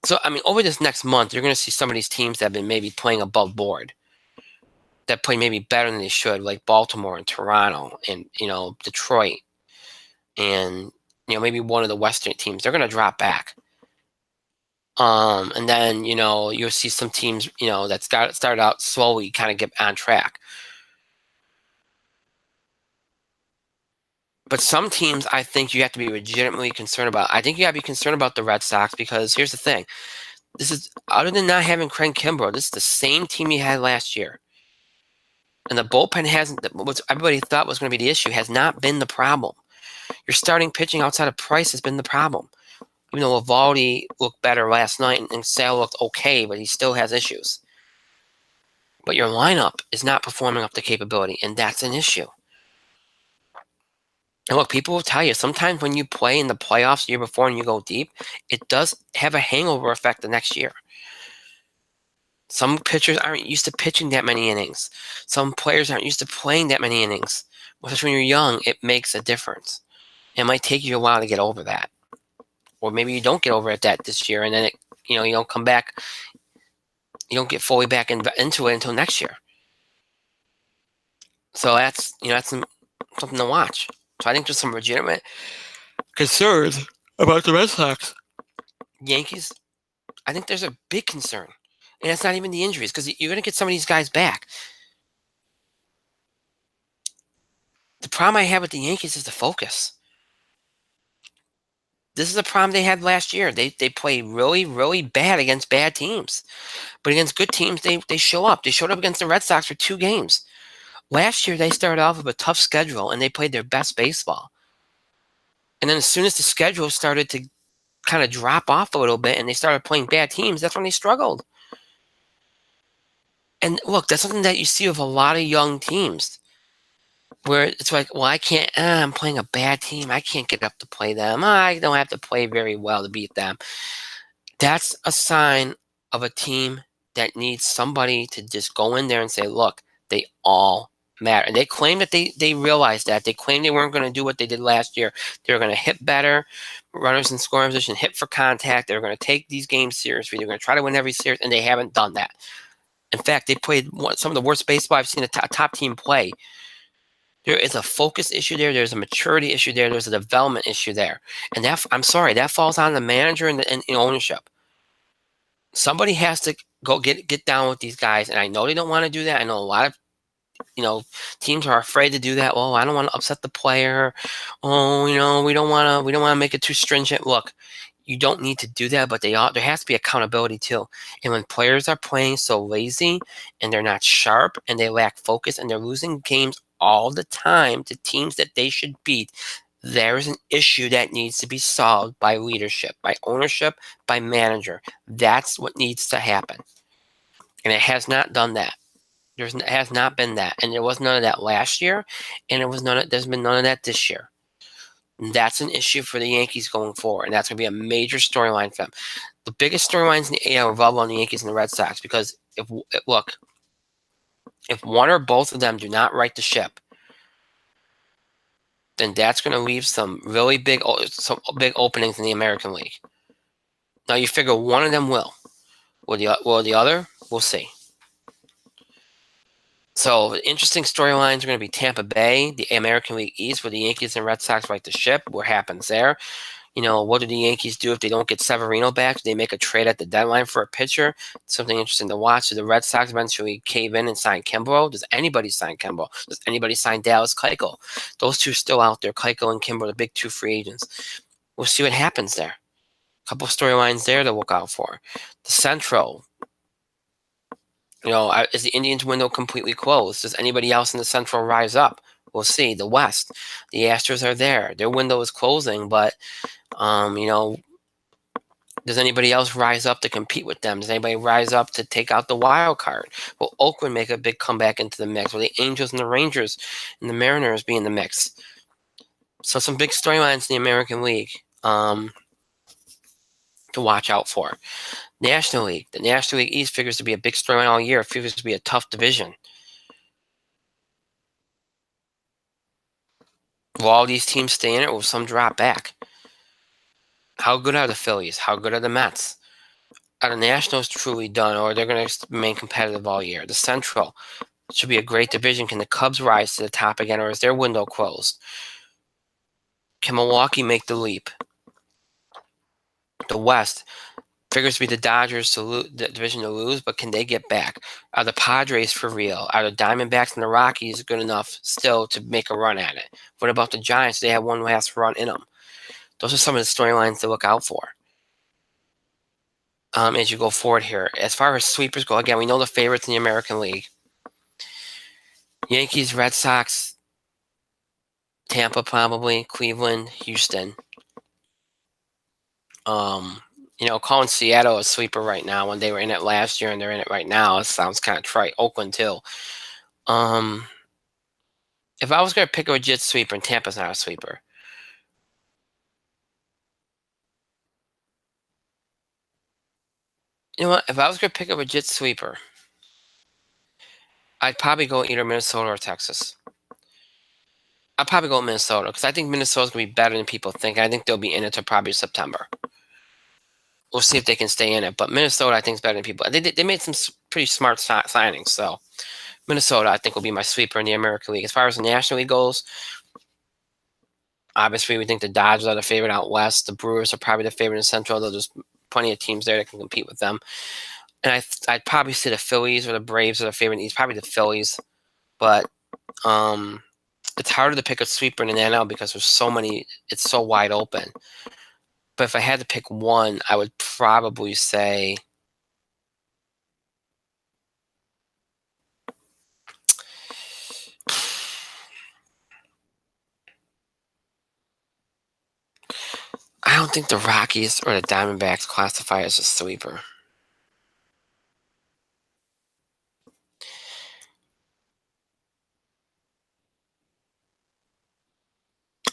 So, I mean, over this next month, you're going to see some of these teams that have been maybe playing above board, that play maybe better than they should, like Baltimore and Toronto and, Detroit and, maybe one of the Western teams. They're going to drop back. And then, you'll see some teams, that started out slowly kind of get on track. But some teams, I think you have to be legitimately concerned about. I think you have to be concerned about the Red Sox because here's the thing. This is, other than not having Craig Kimbrel, this is the same team you had last year. And the bullpen hasn't, what everybody thought was going to be the issue, has not been the problem. Your starting pitching outside of Price has been the problem. Even though Eovaldi looked better last night and Sale looked okay, but he still has issues. But your lineup is not performing up to capability, and that's an issue. And look, people will tell you, sometimes when you play in the playoffs the year before and you go deep, it does have a hangover effect the next year. Some pitchers aren't used to pitching that many innings. Some players aren't used to playing that many innings. Especially when you're young, it makes a difference. It might take you a while to get over that. Or maybe you don't get over it that this year, and then you don't come back, you don't get fully back into it until next year. So that's something to watch. So I think there's some legitimate concerns about the Red Sox. Yankees, I think there's a big concern. And it's not even the injuries, because you're going to get some of these guys back. The problem I have with the Yankees is the focus. This is a problem they had last year. They play really, really bad against bad teams. But against good teams, they show up. They showed up against the Red Sox for 2 games. Last year, they started off with a tough schedule, and they played their best baseball. And then as soon as the schedule started to kind of drop off a little bit and they started playing bad teams, that's when they struggled. And look, that's something that you see with a lot of young teams, where it's like, well, I can't, I'm playing a bad team. I can't get up to play them. I don't have to play very well to beat them. That's a sign of a team that needs somebody to just go in there and say, look, they all matter. And they claim that they realized that. They claim they weren't going to do what they did last year. They were going to hit better, runners in scoring position, hit for contact. They were going to take these games seriously. They're going to try to win every series, and they haven't done that. In fact, they played some of the worst baseball I've seen a top team play. There is a focus issue there. There's a maturity issue there. There's a development issue there. And I'm sorry, that falls on the manager and ownership. Somebody has to go get down with these guys. And I know they don't want to do that. I know a lot of teams are afraid to do that. Oh, I don't want to upset the player. Oh, we don't want to make it too stringent. Look, you don't need to do that, but there has to be accountability too. And when players are playing so lazy and they're not sharp and they lack focus and they're losing games all the time to teams that they should beat, there is an issue that needs to be solved by leadership, by ownership, by manager. That's what needs to happen. And it has not done that. There has not been that. And there was none of that last year, and there's been none of that this year. And that's an issue for the Yankees going forward, and that's going to be a major storyline for them. The biggest storylines in the AL revolve on the Yankees and the Red Sox, because if one or both of them do not right the ship, then that's going to leave some big openings in the American League. Now you figure one of them will. Will the other? We'll see. So interesting storylines are going to be Tampa Bay, the American League East, where the Yankees and Red Sox right the ship. What happens there? What do the Yankees do if they don't get Severino back? Do they make a trade at the deadline for a pitcher? Something interesting to watch. Do the Red Sox eventually cave in and sign Kimbrel? Does anybody sign Kimbrel? Does anybody sign Dallas Keuchel? Those two are still out there. Keuchel and Kimbrel, the big 2 free agents. We'll see what happens there. A couple of storylines there to look out for. The Central. Is the Indians window completely closed? Does anybody else in the Central rise up? We'll see. The West, the Astros are there. Their window is closing, but, does anybody else rise up to compete with them? Does anybody rise up to take out the wild card? Will Oakland make a big comeback into the mix? Will the Angels and the Rangers and the Mariners be in the mix? So some big storylines in the American League to watch out for. National League. The National League East figures to be a big storyline all year. It figures to be a tough division. Will all these teams stay in it, or will some drop back? How good are the Phillies? How good are the Mets? Are the Nationals truly done, or they're going to remain competitive all year? The Central should be a great division. Can the Cubs rise to the top again, or is their window closed? Can Milwaukee make the leap? The West figures to be the Dodgers the division to lose, but can they get back? Are the Padres for real? Are the Diamondbacks and the Rockies good enough still to make a run at it? What about the Giants? They have one last run in them. Those are some of the storylines to look out for as you go forward here. As far as sweepers go, again, we know the favorites in the American League. Yankees, Red Sox, Tampa probably, Cleveland, Houston. Um, calling Seattle a sleeper right now when they were in it last year and they're in it right now, it sounds kind of trite. Oakland too. Um, if I was gonna pick a legit sweeper, and Tampa's not a sleeper. You know what? If I was gonna pick a legit sweeper, I'd probably go either Minnesota or Texas. I'd probably go Minnesota because I think Minnesota's gonna be better than people think. I think they'll be in it to probably September. We'll see if they can stay in it. But Minnesota, I think, is better than people. They made some pretty smart signings. So Minnesota, I think, will be my sweeper in the American League. As far as the National League goes, obviously, we think the Dodgers are the favorite out west. The Brewers are probably the favorite in Central, though there's plenty of teams there that can compete with them. And I'd probably say the Phillies or the Braves are the favorite in the East. Probably the Phillies. But it's harder to pick a sweeper in an NL because there's so many. It's so wide open. But if I had to pick one, I would probably say I don't think the Rockies or the Diamondbacks classify as a sweeper.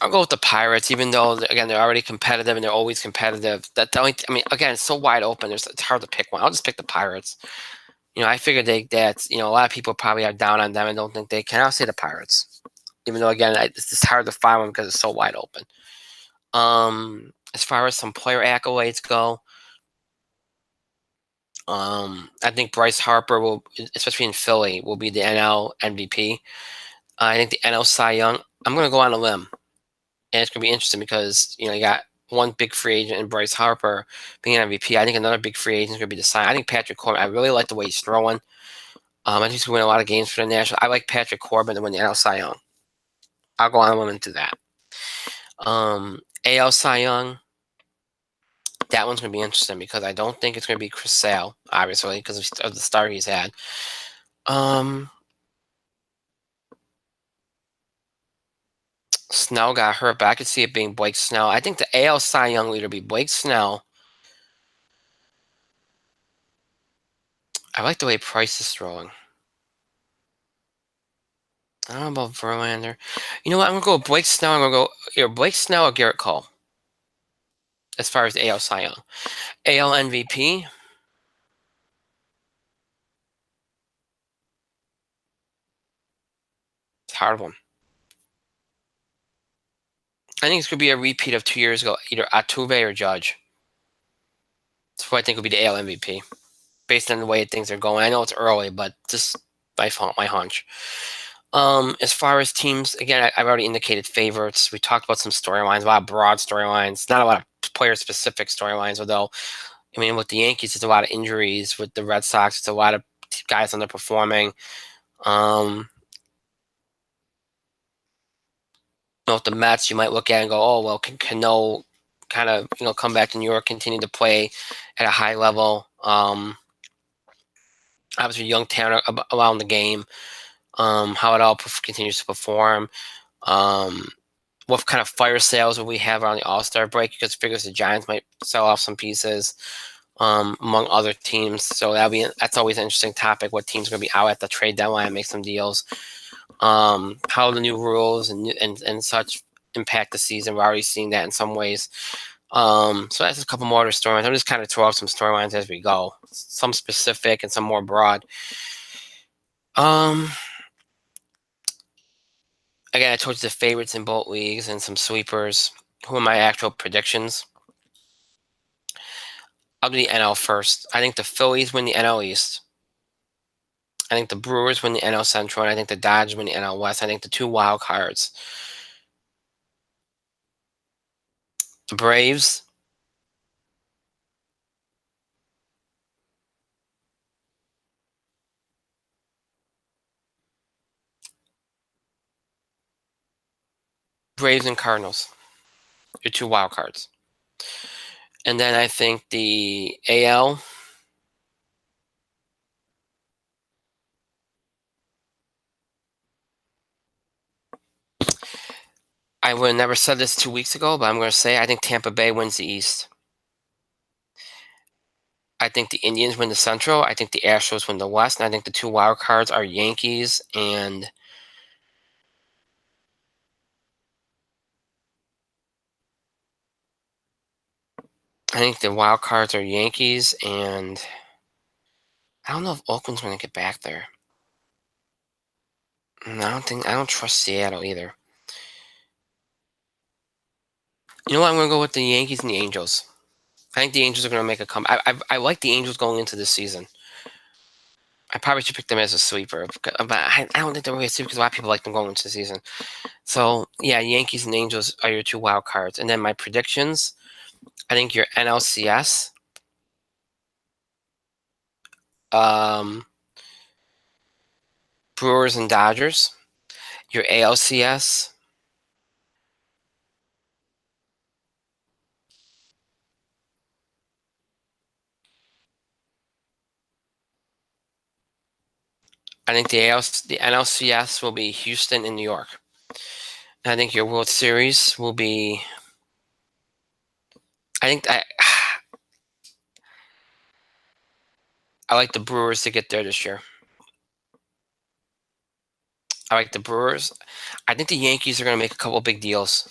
I'll go with the Pirates, even though again they're already competitive and they're always competitive. That the only, I mean, again, it's so wide open. It's hard to pick one. I'll just pick the Pirates. I figured that a lot of people probably are down on them and don't think they can. I'll say the Pirates, even though again it's just hard to find one because it's so wide open. As far as some player accolades go, I think Bryce Harper will, especially in Philly, will be the NL MVP. I think the NL Cy Young. I'm going to go on a limb, and it's going to be interesting because you got one big free agent in Bryce Harper being an MVP. I think another big free agent is going to be the Cy. I think Patrick Corbin. I really like the way he's throwing. I think he's going to win a lot of games for the National. I like Patrick Corbin to win the NL Cy Young. I'll go on a limb and do that. AL Cy Young. That one's going to be interesting because I don't think it's going to be Chris Sale, obviously, because of the start he's had. Snell got hurt, but I could see it being Blake Snell. I think the AL Cy Young leader be Blake Snell. I like the way Price is throwing. I don't know about Verlander. You know what? I'm gonna go with Blake Snell. I'm gonna go either Blake Snell or Garrett Cole. As far as AL Cy Young, AL MVP. It's a hard one. I think it's gonna be a repeat of 2 years ago, either Altuve or Judge. That's what I think would be the AL MVP, based on the way things are going. I know it's early, but just my hunch. As far as teams, again, I've already indicated favorites. We talked about some storylines, a lot of broad storylines, not a lot of player-specific storylines. Although, I mean, with the Yankees, it's a lot of injuries. With the Red Sox, it's a lot of guys underperforming. With the Mets, you might look at it and go, "Oh, well, can Cano kind of come back to New York, continue to play at a high level?" Obviously, young talent around the game. How it all continues to perform. What kind of fire sales will we have on the All-Star break? Because it figures the Giants might sell off some pieces, among other teams. So that's always an interesting topic. What teams are going to be out at the trade deadline and make some deals? How the new rules and such impact the season. We're already seeing that in some ways. So that's a couple more other storylines. I'm just kind of throw out some storylines as we go. Some specific and some more broad. Again, I told you the favorites in both leagues and some sweepers. Who are my actual predictions? I'll do the NL first. I think the Phillies win the NL East. I think the Brewers win the NL Central, and I think the Dodgers win the NL West. I think the two wild cards. The Braves. Braves and Cardinals. Your two wild cards. And then I think the AL. I would have never said this 2 weeks ago, but I'm gonna say I think Tampa Bay wins the East. I think the Indians win the Central. I think the Astros win the West, and I think the 2 wild cards are Yankees and I think the wild cards are Yankees and I don't know if Oakland's gonna get back there. I don't trust Seattle either. You know what? I'm gonna go with the Yankees and the Angels. I think the Angels are gonna make a comeback. I like the Angels going into this season. I probably should pick them as a sleeper, but I don't think they're really a sleeper because a lot of people like them going into the season. So yeah, Yankees and Angels are your 2 wild cards, and then my predictions. I think your NLCS, um, Brewers and Dodgers. Your ALCS, I think the NLCS will be Houston and New York. And I think your World Series will be. I think I like the Brewers to get there this year. I like the Brewers. I think the Yankees are going to make a couple of big deals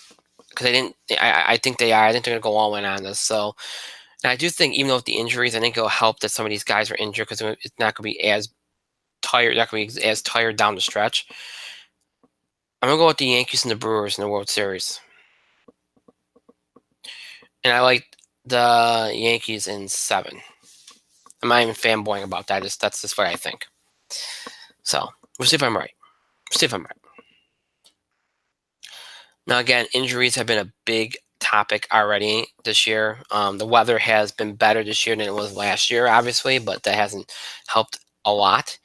because they didn't. I think they are. I think they're going to go all in on this. So, and I do think even though with the injuries, I think it'll help that some of these guys are injured because it's not going to be as tired. Not going to be as tired down the stretch. I'm going to go with the Yankees and the Brewers in the World Series, and I like the Yankees in 7. I'm not even fanboying about that. That's just what I think. So we'll see if I'm right. We'll see if I'm right. Now, again, injuries have been a big topic already this year. The weather has been better this year than it was last year, obviously, but that hasn't helped a lot.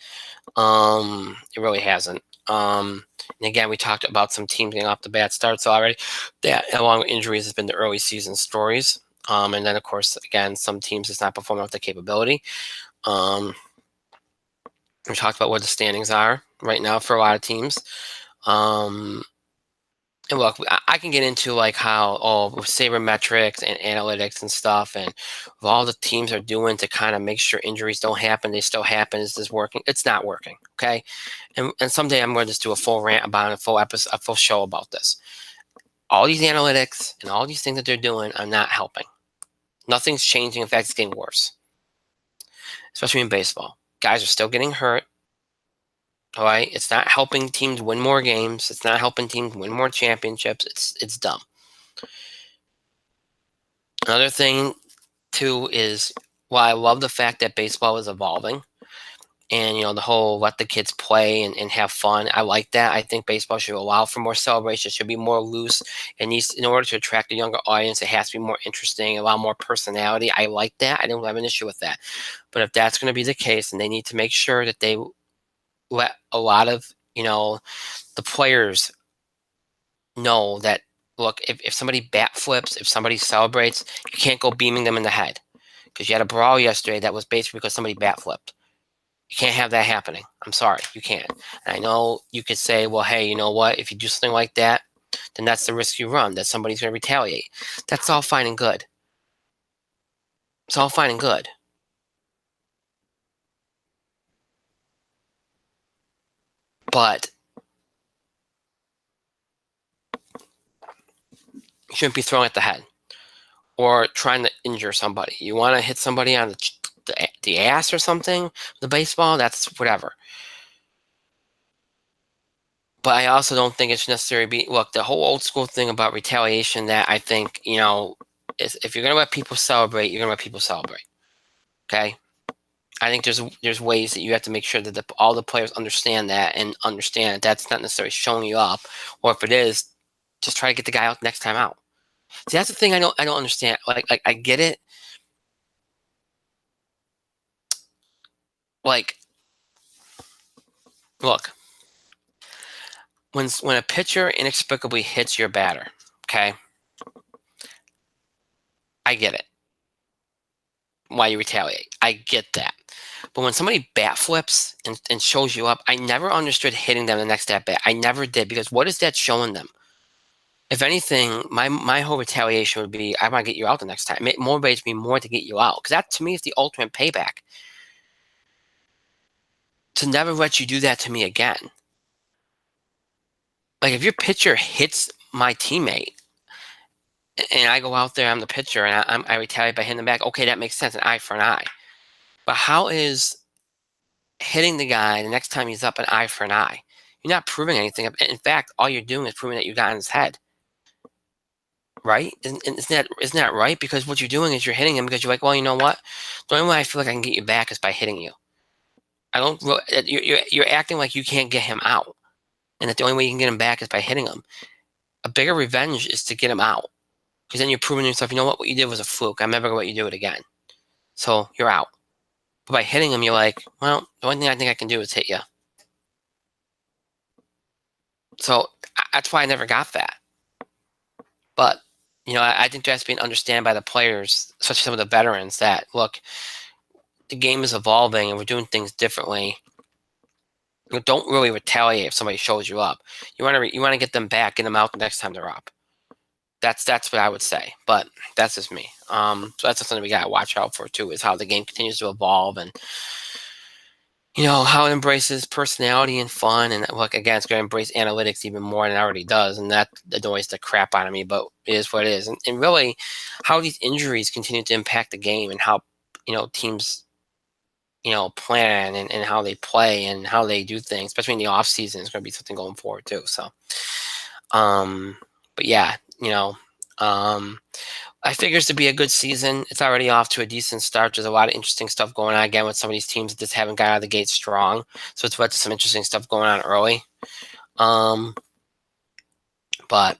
It really hasn't. And again, we talked about some teams getting off the bad starts already. That, along with injuries, has been the early season stories. And then, of course, again, some teams just not performing with the capability. We talked about what the standings are right now for a lot of teams. And look, I can get into like how with sabermetrics and analytics and stuff, and with all the teams are doing to kind of make sure injuries don't happen, they still happen. Is this working? It's not working. Okay, and someday I'm going to just do a full rant about it, a full show about this. All these analytics and all these things that they're doing are not helping. Nothing's changing. In fact, it's getting worse, especially in baseball. Guys are still getting hurt. All right, it's not helping teams win more games. It's not helping teams win more championships. It's dumb. Another thing too is while I love the fact that baseball is evolving and the whole let the kids play and have fun. I like that. I think baseball should allow for more celebration, should be more loose. It needs in order to attract a younger audience, it has to be more interesting, allow more personality. I like that. I don't have an issue with that. But if that's going to be the case, then they need to make sure that they let a lot of the players know that look, if somebody bat flips, if somebody celebrates, you can't go beaming them in the head because you had a brawl yesterday that was basically because somebody bat flipped. You can't have that happening. I'm sorry, you can't. And I know you could say, well, hey, you know what? If you do something like that, then that's the risk you run, that somebody's going to retaliate. That's all fine and good. It's all fine and good. But you shouldn't be throwing at the head or trying to injure somebody. You want to hit somebody on the ass or something, the baseball, that's whatever. But I also don't think it's necessary look, the whole old school thing about retaliation that I think, is if you're going to let people celebrate, you're going to let people celebrate. Okay? I think there's ways that you have to make sure that all the players understand that and understand that that's not necessarily showing you up, or if it is, just try to get the guy out next time out. See, that's the thing I don't understand. Like I get it. Like, look, when a pitcher inexplicably hits your batter, okay, I get it. Why you retaliate? I get that. But when somebody bat flips and shows you up, I never understood hitting them the next at bat. I never did because what is that showing them? If anything, my whole retaliation would be, I want to get you out the next time. It motivates me more to get you out, because that to me is the ultimate payback. To never let you do that to me again. Like if your pitcher hits my teammate and I go out there, I'm the pitcher, and I retaliate by hitting him back. Okay, that makes sense, an eye for an eye. But how is hitting the guy the next time he's up an eye for an eye? You're not proving anything. In fact, all you're doing is proving that you got in his head. Right? Isn't that right? Because what you're doing is you're hitting him because you're like, well, you know what? The only way I feel like I can get you back is by hitting you. I don't. You're acting like you can't get him out, and that the only way you can get him back is by hitting him. A bigger revenge is to get him out, because then you're proving to yourself, you know what? What you did was a fluke. I'm never gonna let you do it again. So you're out. But by hitting him, you're like, well, the only thing I think I can do is hit you. So that's why I never got that. But I think there has to be an understanding by the players, especially some of the veterans, that look, the game is evolving and we're doing things differently. You don't really retaliate if somebody shows you up. You want to get them back, get them out the next time they're up. That's what I would say. But that's just me. So that's something we gotta watch out for too, is how the game continues to evolve, and how it embraces personality and fun. And look, again, it's going to embrace analytics even more than it already does, and that annoys the crap out of me. But it is what it is, and really, how these injuries continue to impact the game, and how teams plan, and how they play and how they do things, especially in the off season, is going to be something going forward too. So, but yeah, I figures to be a good season. It's already off to a decent start. There's a lot of interesting stuff going on again with some of these teams that just haven't got out of the gate strong. So it's led to some interesting stuff going on early. But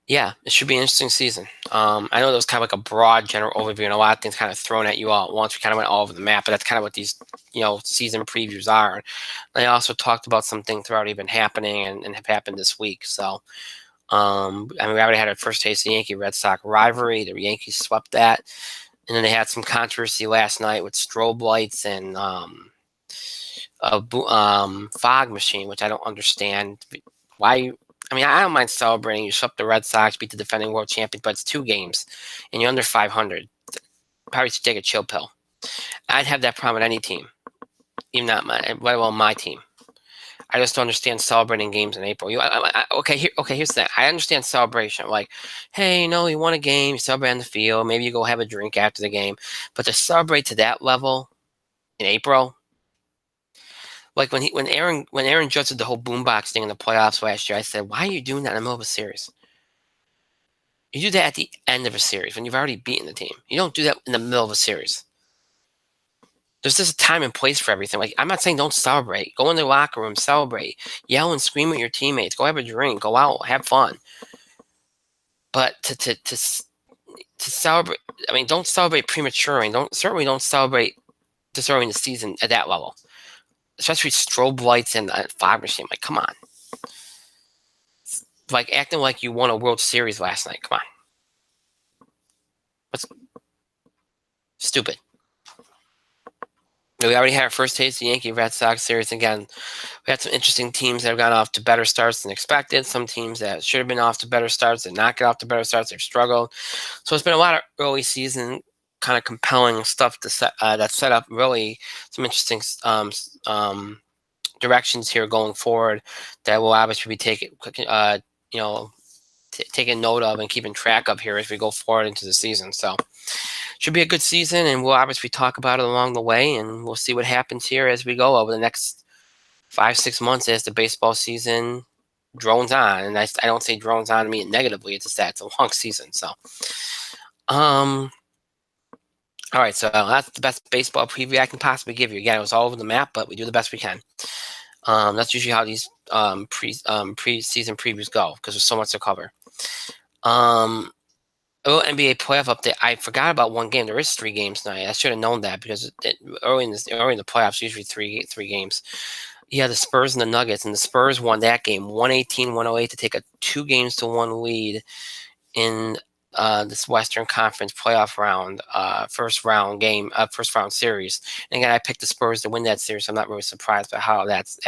yeah, it should be an interesting season. I know there was kind of like a broad general overview and a lot of things kind of thrown at you all at once. We kind of went all over the map, but that's kind of what these, season previews are. And I also talked about some things that have already been happening and have happened this week. So, we already had our first taste of the Yankee-Red Sox rivalry. The Yankees swept that. And then they had some controversy last night with strobe lights and a fog machine, which I don't understand. Why? I don't mind celebrating. You swept the Red Sox, beat the defending world champions, but it's 2 games, and you're under 500. Probably should take a chill pill. I'd have that problem with any team, even not let alone my team. I just don't understand celebrating games in April. Here's the thing. I understand celebration. Like, hey, you won a game, you celebrate on the field, maybe you go have a drink after the game. But to celebrate to that level in April, like when Aaron Judge did the whole boombox thing in the playoffs last year, I said, why are you doing that in the middle of a series? You do that at the end of a series when you've already beaten the team. You don't do that in the middle of a series. There's just a time and place for everything. Like, I'm not saying don't celebrate. Go in the locker room, celebrate, yell and scream at your teammates. Go have a drink. Go out, have fun. But to celebrate, don't celebrate prematurely. Certainly don't celebrate this early in the season at that level. Especially strobe lights and a fog machine. Like, come on. Like acting like you won a World Series last night. Come on. What's stupid? We already had our first taste of the Yankee-Red Sox series. Again, we had some interesting teams that have gone off to better starts than expected. Some teams that should have been off to better starts did not get off to better starts. They've struggled. So it's been a lot of early season kind of compelling stuff to that set up really some interesting directions here going forward that will obviously be taken note of and keeping track of here as we go forward into the season. So should be a good season, and we'll obviously talk about it along the way, and we'll see what happens here as we go over the next 5-6 months as the baseball season drones on. And I don't say drones on to me negatively. It's just that it's a long season. So, all right. So that's the best baseball preview I can possibly give you. Again, it was all over the map, but we do the best we can. That's usually how these pre-season previews go because there's so much to cover. NBA playoff update. I forgot about one game. There is 3 games tonight. I should have known that because early in the playoffs, usually three games. Yeah, the Spurs and the Nuggets, and the Spurs won that game 118-108 to take a 2-1 lead in this Western Conference playoff round, first round series. And again, I picked the Spurs to win that series. So I'm not really surprised by how that's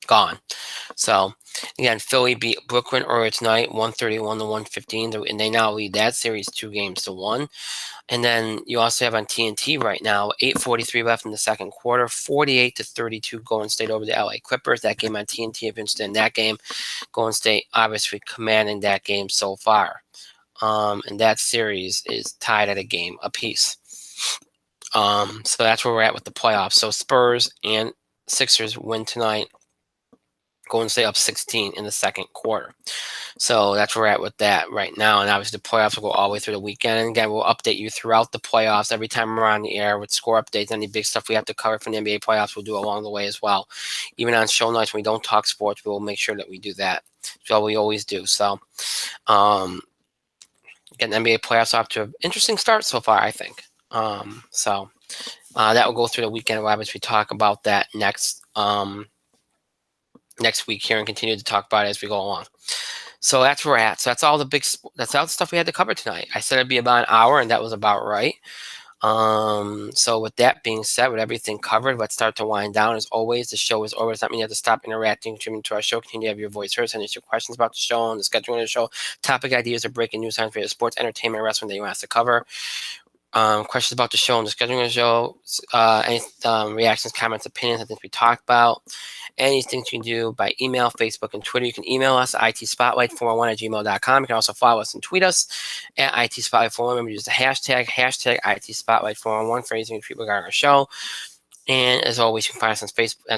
gone. So again, Philly beat Brooklyn earlier tonight, 131 to 115, and they now lead that series 2-1. And then you also have on TNT right now, 8:43 left in the second quarter, 48 to 32, Golden State over the LA Clippers. That game on TNT, if you're interested in that game, Golden State obviously commanding that game so far. And that series is tied at a game apiece. So that's where we're at with the playoffs. So Spurs and Sixers win tonight. Golden State up 16 in the second quarter. So that's where we're at with that right now. And obviously the playoffs will go all the way through the weekend. And again, we'll update you throughout the playoffs every time we're on the air with score updates. Any big stuff we have to cover from the NBA playoffs, we'll do along the way as well. Even on show nights when we don't talk sports, we'll make sure that we do that. So we always do. So again, NBA playoffs off to an interesting start so far, I think. That will go through the weekend. We'll obviously talk about that next week here and continue to talk about it as we go along. So that's where we're at. So that's all the stuff we had to cover tonight. I said it'd be about an hour, and that was about right. So with that being said, with everything covered, let's start to wind down. As always, the show is over. Does not mean you have to stop interacting, contributing to our show. Continue to have your voice heard. Send us your questions about the show and the scheduling of the show, topic ideas, or breaking news on for sports, entertainment, wrestling that you want us to cover. Questions about the show and the scheduling of the show, any reactions, comments, opinions, I think we talked about. Anything you can do by email, Facebook, and Twitter. You can email us at itspotlight411@gmail.com. You can also follow us and tweet us at itspotlight411. Remember to use the hashtag itspotlight411 for anything people regarding our show. And as always, you can find us on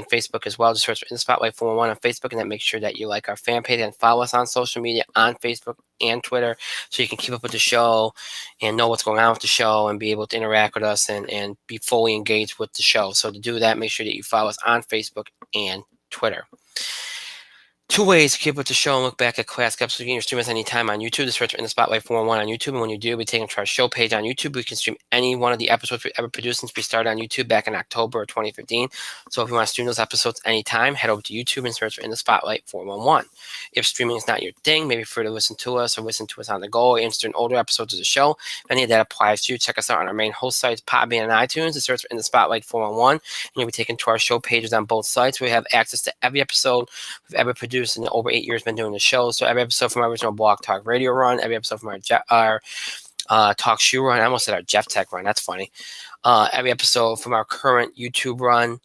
Facebook as well. Just search for In the Spotlight 411 on Facebook, and then make sure that you like our fan page and follow us on social media on Facebook and Twitter, so you can keep up with the show and know what's going on with the show and be able to interact with us and be fully engaged with the show. So to do that, make sure that you follow us on Facebook and Twitter. 2 ways to keep up with the show and look back at classic episodes. You can stream us anytime on YouTube. Just search for In the Spotlight 411 on YouTube. And when you do, we take them to our show page on YouTube. We can stream any one of the episodes we ever produced since we started on YouTube back in October of 2015. So if you want to stream those episodes anytime, head over to YouTube and search for In the Spotlight 411. If streaming is not your thing, maybe free to listen to us or listen to us on the go or interested in older episodes of the show. If any of that applies to you, check us out on our main host sites, Podbean and iTunes, and search for In the Spotlight 411. And you'll be taken to our show pages on both sites. We have access to every episode we've ever produced in over 8 years been doing the show. So every episode from our original Blog Talk Radio run, every episode from our Talk Shoe run, I almost said our Jeff Tech run, that's funny. Every episode from our current YouTube run,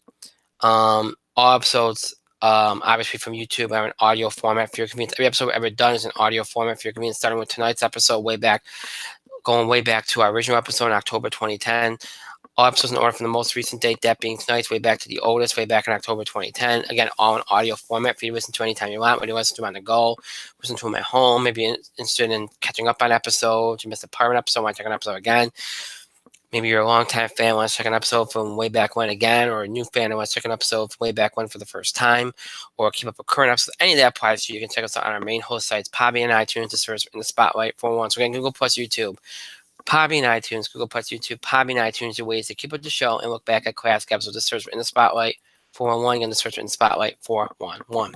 all episodes obviously from YouTube are in audio format for your convenience. Every episode we've ever done is in audio format for your convenience, starting with tonight's episode going way back to our original episode in October 2010. All episodes in order from the most recent date, that being tonight's, way back to the oldest, way back in October 2010. Again, all in audio format for you to listen to anytime you want, whether you listen to them on the go, listen to them at home, maybe interested in catching up on episodes, you missed a part of an episode, want to check an episode again. Maybe you're a longtime fan, wants to check an episode from way back when again, or a new fan who wants to check an episode from way back when for the first time, or keep up with current episodes. Any of that applies to you. You can check us out on our main host sites, Podbean and iTunes, to search In the Spotlight 411. So again, Google Plus YouTube. Podbean, iTunes, Google Plus, YouTube, Podbean, iTunes are ways to keep up the show and look back at classic episodes. Just search for In the Spotlight 411. Again, just search for In the Spotlight 411.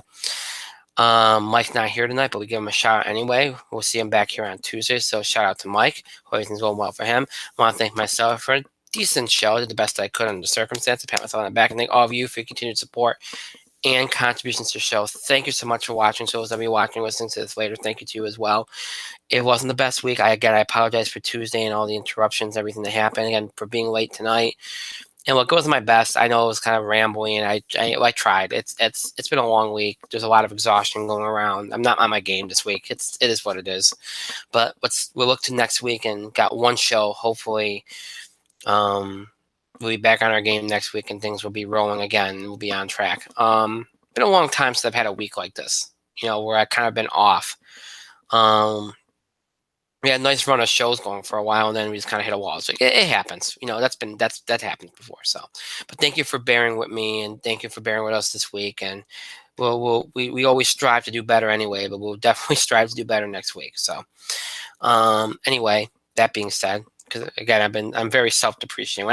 Mike's not here tonight, but we give him a shout out anyway. We'll see him back here on Tuesday. So shout out to Mike. Hope everything's going well for him. I want to thank myself for a decent show. I did the best I could under the circumstances. Pat myself on the back, and thank all of you for your continued support and contributions to the show. Thank you so much for watching. So those of you watching, listening to this later, thank you to you as well. It wasn't the best week. I apologize for Tuesday and all the interruptions, everything that happened. Again, for being late tonight. And look, it wasn't my best. I know it was kind of rambling, and I tried. It's been a long week. There's a lot of exhaustion going around. I'm not on my game this week. It is what it is. But we'll look to next week and got one show. Hopefully, we'll be back on our game next week and things will be rolling again. We'll be on track. Been a long time since I've had a week like this, where I kind of been off. We had a nice run of shows going for a while, and then we just kind of hit a wall. So it happens. That happened before. So, but thank you for bearing with me, and thank you for bearing with us this week. And we always strive to do better anyway, but we'll definitely strive to do better next week. So, anyway, that being said, because again, I'm very self-depreciating.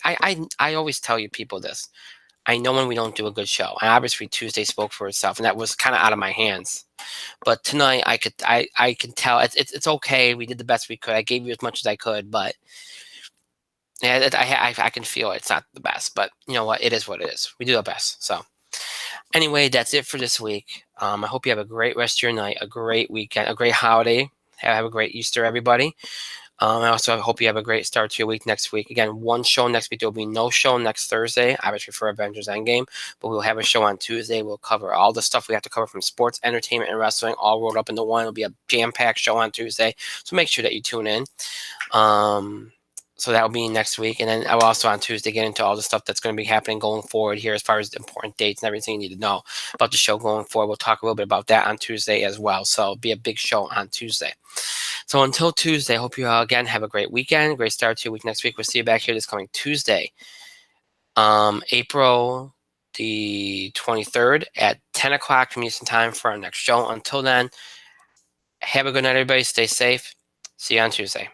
I always tell you people this. I know when we don't do a good show, and obviously Tuesday spoke for itself, and that was kind of out of my hands. But tonight, I can tell it's okay. We did the best we could. I gave you as much as I could, but yeah, I can feel it's not the best. But you know what? It is what it is. We do our best. So Anyway, that's it for this week. I hope you have a great rest of your night, a great weekend, a great holiday. Have a great Easter, everybody. I also hope you have a great start to your week next week. Again, one show next week. There will be no show next Thursday, obviously for Avengers Endgame, but we'll have a show on Tuesday. We'll cover all the stuff we have to cover from sports, entertainment, and wrestling, all rolled up into one. It'll be a jam-packed show on Tuesday, so make sure that you tune in. So that will be next week. And then I will also on Tuesday get into all the stuff that's going to be happening going forward here as far as the important dates and everything you need to know about the show going forward. We'll talk a little bit about that on Tuesday as well. So it'll be a big show on Tuesday. So until Tuesday, I hope you all again have a great weekend, great start to your week next week. We'll see you back here this coming Tuesday, April the 23rd at 10 o'clock from Eastern Time for our next show. Until then, have a good night, everybody. Stay safe. See you on Tuesday.